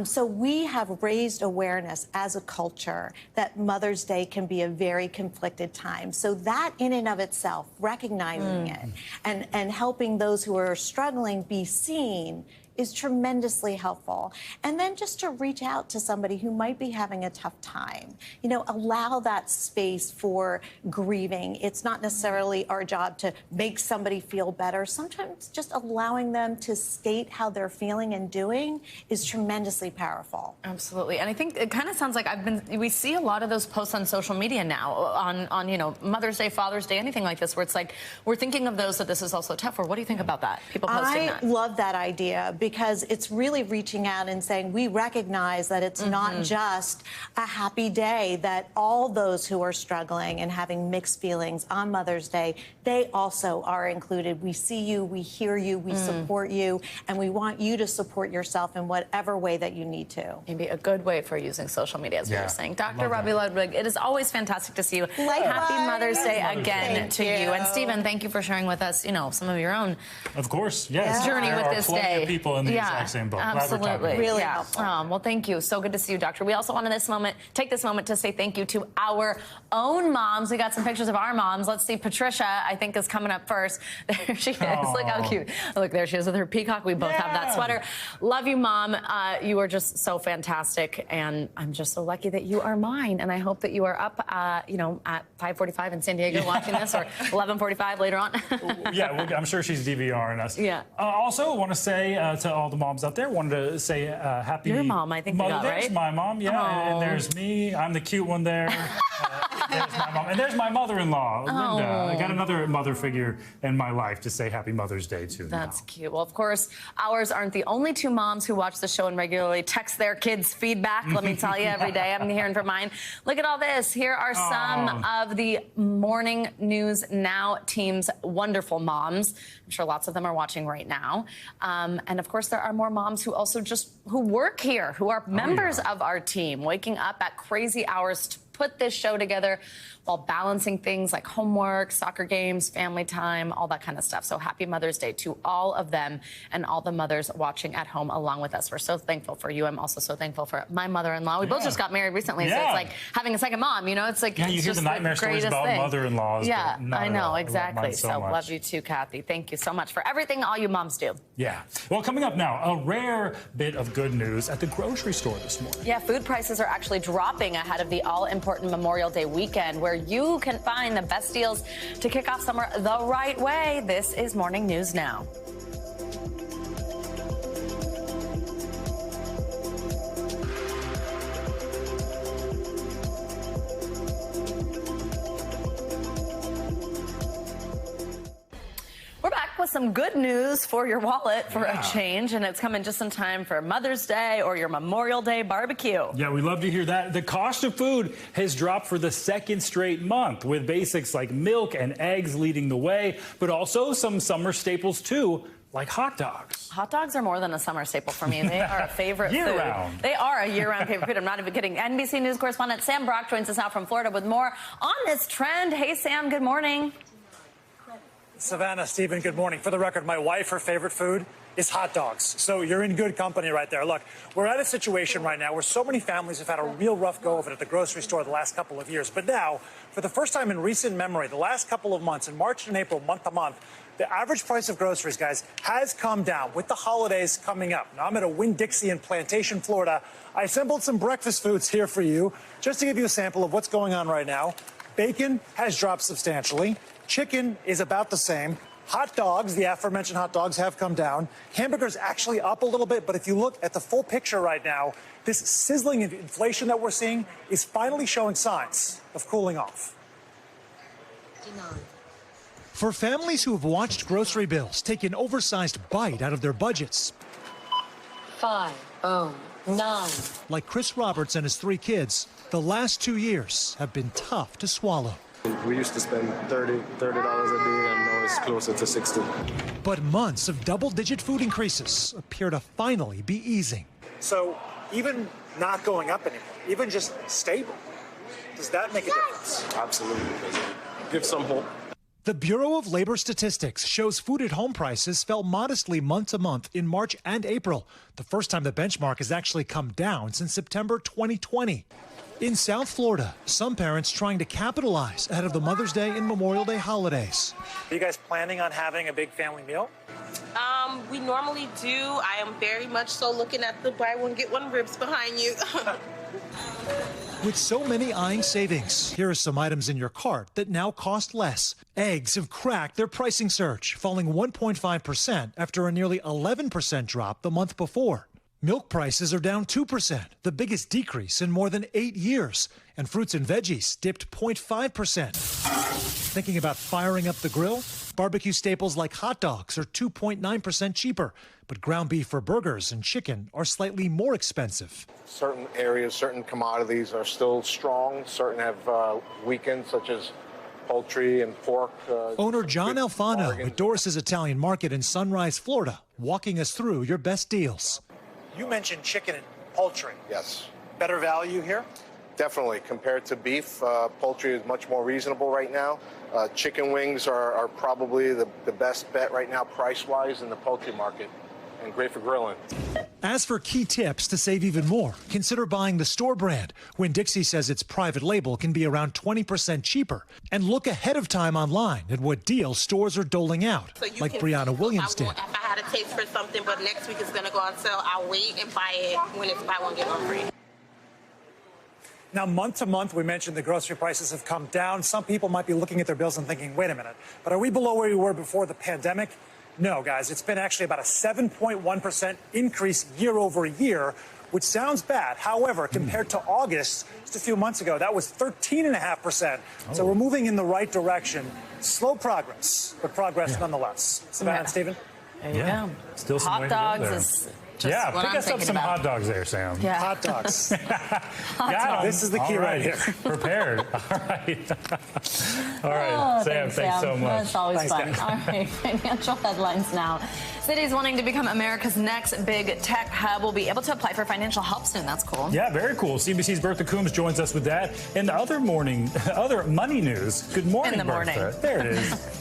So we have raised awareness as a culture that Mother's Day can be a very conflicted time. So that in and of itself, recognizing it and helping those who are struggling be seen is tremendously helpful. And then just to reach out to somebody who might be having a tough time, allow that space for grieving. It's not necessarily our job to make somebody feel better. Sometimes just allowing them to state how they're feeling and doing is tremendously powerful. Absolutely. And I think it kind of sounds like we see a lot of those posts on social media now on Mother's Day, Father's Day, anything like this, where it's like, we're thinking of those that this is also tough for. What do you think about that? People posting that. I love that idea because it's really reaching out and saying we recognize that it's not just a happy day, that all those who are struggling and having mixed feelings on Mother's Day, they also are included. We see you, we hear you, we support you, and we want you to support yourself in whatever way that you need to. Maybe a good way for using social media, as we were saying. Dr. Robbie Ludwig, it is always fantastic to see you. Happy Mother's Day again to you. And Stephen, thank you for sharing with us, some of your own of course, yes. journey there with are this plenty day. Of people in the exact same boat. Absolutely. Really helpful. Well, thank you. So good to see you, Doctor. We also want to take this moment to say thank you to our own moms. We got some pictures of our moms. Let's see. Patricia, I think, is coming up first. There she is. Look how cute. Look, there she is with her peacock. We both have that sweater. Love you, Mom. You are just so fantastic, and I'm just so lucky that you are mine. And I hope that you are up, at 5:45 in San Diego watching this, or 11:45 later on. I'm sure she's DVRing us. Yeah. Also, want to say to all the moms out there, wanted to say happy. Your mom, I think you got, There's right? my mom, and there's me. I'm the cute one there. There's my mom, and there's my mother-in-law, Linda. I got another mother figure in my life to say Happy Mother's Day to. That's cute. Well, of course, ours aren't the only two moms who watch the show and regularly text their kids feedback. Let me tell you, every day I'm hearing from mine. Look at all this. Here are some of the Morning News Now team's wonderful moms. I'm sure lots of them are watching right now. And of course, there are more moms who also who work here, who are members of our team, waking up at crazy hours to put this show together while balancing things like homework, soccer games, family time, all that kind of stuff. So happy Mother's Day to all of them and all the mothers watching at home along with us. We're so thankful for you. I'm also so thankful for my mother-in-law. We both just got married recently, so it's like having a second mom, It's like, you hear the nightmare stories about mother-in-laws. Yeah, I know, exactly. So love you too, Kathy. Thank you so much for everything all you moms do. Yeah. Well, coming up now, a rare bit of good news at the grocery store this morning. Yeah, food prices are actually dropping ahead of the all-important Memorial Day weekend, where you can find the best deals to kick off summer the right way. This is Morning News Now. some good news for your wallet for a change, and it's coming just in time for Mother's Day or your Memorial Day barbecue. Yeah, we love to hear that. The cost of food has dropped for the second straight month, with basics like milk and eggs leading the way, but also some summer staples too, like hot dogs. Hot dogs are more than a summer staple for me. They are a favorite Year-round. food. They are a year-round favorite food. I'm not even kidding. NBC News correspondent Sam Brock joins us now from Florida with more on this trend. Hey, Sam, good morning. Savannah, Stephen, good morning. For the record, my wife, her favorite food is hot dogs. So you're in good company right there. Look, we're at a situation right now where so many families have had a real rough go of it at the grocery store the last couple of years. But now, for the first time in recent memory, the last couple of months, in March and April, month to month, the average price of groceries, guys, has come down with the holidays coming up. Now, I'm at a Winn-Dixie in Plantation, Florida. I assembled some breakfast foods here for you, just to give you a sample of what's going on right now. Bacon has dropped substantially. Chicken is about the same. Hot dogs, the aforementioned hot dogs, have come down. Hamburgers actually up a little bit, but if you look at the full picture right now, this sizzling inflation that we're seeing is finally showing signs of cooling off. For families who have watched grocery bills take an oversized bite out of their budgets. 509. Like Chris Roberts and his 3 kids, the last 2 years have been tough to swallow. We used to spend $30 a day, and now it's closer to 60. But months of double-digit food increases appear to finally be easing. So even not going up anymore, even just stable, does that make a difference? Absolutely. Give some hope. The Bureau of Labor Statistics shows food-at-home prices fell modestly month to month in March and April, the first time the benchmark has actually come down since September 2020. In South Florida, some parents trying to capitalize ahead of the Mother's Day and Memorial Day holidays. Are you guys planning on having a big family meal? We normally do. I am very much so looking at the buy one, get one ribs behind you. With so many eyeing savings, here are some items in your cart that now cost less. Eggs have cracked their pricing surge, falling 1.5% after a nearly 11% drop the month before. Milk prices are down 2%, the biggest decrease in more than 8 years. And fruits and veggies dipped 0.5%. Thinking about firing up the grill? Barbecue staples like hot dogs are 2.9% cheaper, but ground beef for burgers and chicken are slightly more expensive. Certain areas, certain commodities are still strong. Certain have weakened, such as poultry and pork. Owner John Alfano at Doris's Italian Market in Sunrise, Florida, walking us through your best deals. You mentioned chicken and poultry. Yes. Better value here? Definitely. Compared to beef, poultry is much more reasonable right now. Chicken wings are probably the best bet right now price-wise in the poultry market, and great for grilling. As for key tips to save even more, consider buying the store brand. Winn-Dixie says its private label can be around 20% cheaper. And look ahead of time online at what deals stores are doling out, So like Brianna Williams did. If I had a taste for something, but next week it's going to go on sale, I'll wait and buy it when it's buy one, get one free. Now, month to month, we mentioned the grocery prices have come down. Some people might be looking at their bills and thinking, wait a minute, but are we below where we were before the pandemic? No, guys, it's been actually about a 7.1% increase year over year, which sounds bad. However, compared to August, just a few months ago, that was 13.5%. So we're moving in the right direction. Slow progress, but progress nonetheless. Savannah and Stephen? There you go. Still some hot way to go dogs there. is just Yeah, what pick I'm us up thinking some about. hot dogs there, Sam. Yeah. Hot dogs. Got 'em. This is the key All right here. Prepared. All right. All right, Oh, Sam, thanks so much. That's always Thanks, fun. guys. All right, financial headlines now. Cities wanting to become America's next big tech hub will be able to apply for financial help soon. That's cool. Yeah, very cool. CBC's Bertha Coombs joins us with that. And the other money news. Good morning, In the morning. Bertha. There it is.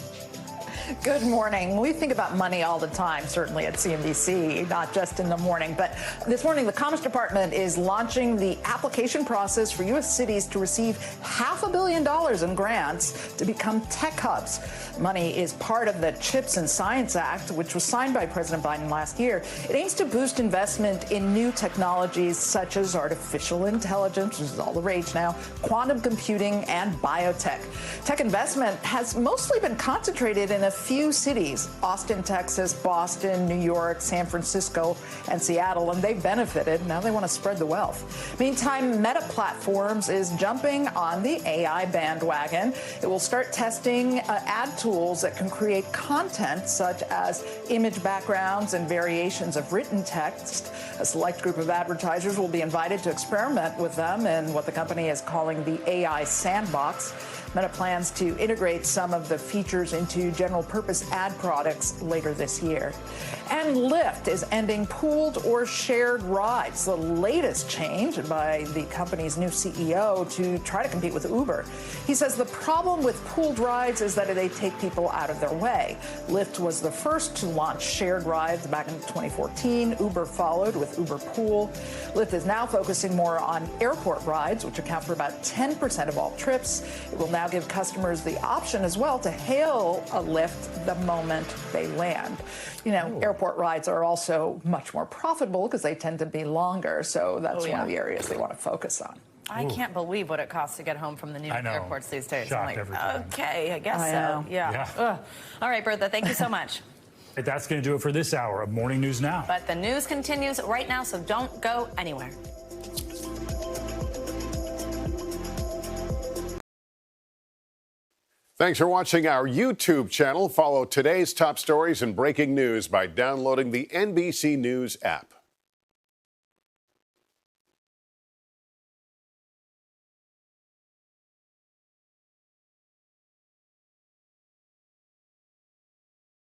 Good morning. We think about money all the time, certainly at CNBC, not just in the morning. But this morning, the Commerce Department is launching the application process for U.S. cities to receive $500 million in grants to become tech hubs. Money is part of the CHIPS and Science Act, which was signed by President Biden last year. It aims to boost investment in new technologies such as artificial intelligence, which is all the rage now, quantum computing, and biotech. Tech investment has mostly been concentrated in a few cities, Austin, Texas, Boston, New York, San Francisco, and Seattle, and they've benefited. Now they want to spread the wealth. Meantime, Meta Platforms is jumping on the AI bandwagon. It will start testing ad tools that can create content such as image backgrounds and variations of written text. A select group of advertisers will be invited to experiment with them in what the company is calling the AI sandbox. Meta plans to integrate some of the features into general purpose ad products later this year. And Lyft is ending pooled or shared rides, the latest change by the company's new CEO to try to compete with Uber. He says the problem with pooled rides is that they take people out of their way. Lyft was the first to launch shared rides back in 2014. Uber followed with Uber Pool. Lyft is now focusing more on airport rides, which account for about 10% of all trips. It will now give customers the option as well to hail a Lyft the moment they land. You know, airport rides are also much more profitable because they tend to be longer. So that's one of the areas they want to focus on. I can't believe what it costs to get home from the New York airports these days. Shocked every time. Okay, I guess so. Yeah. Ugh. All right, Bertha, thank you so much. That's going to do it for this hour of Morning News Now. But the news continues right now, so don't go anywhere. Thanks for watching our YouTube channel. Follow today's top stories and breaking news by downloading the NBC News app.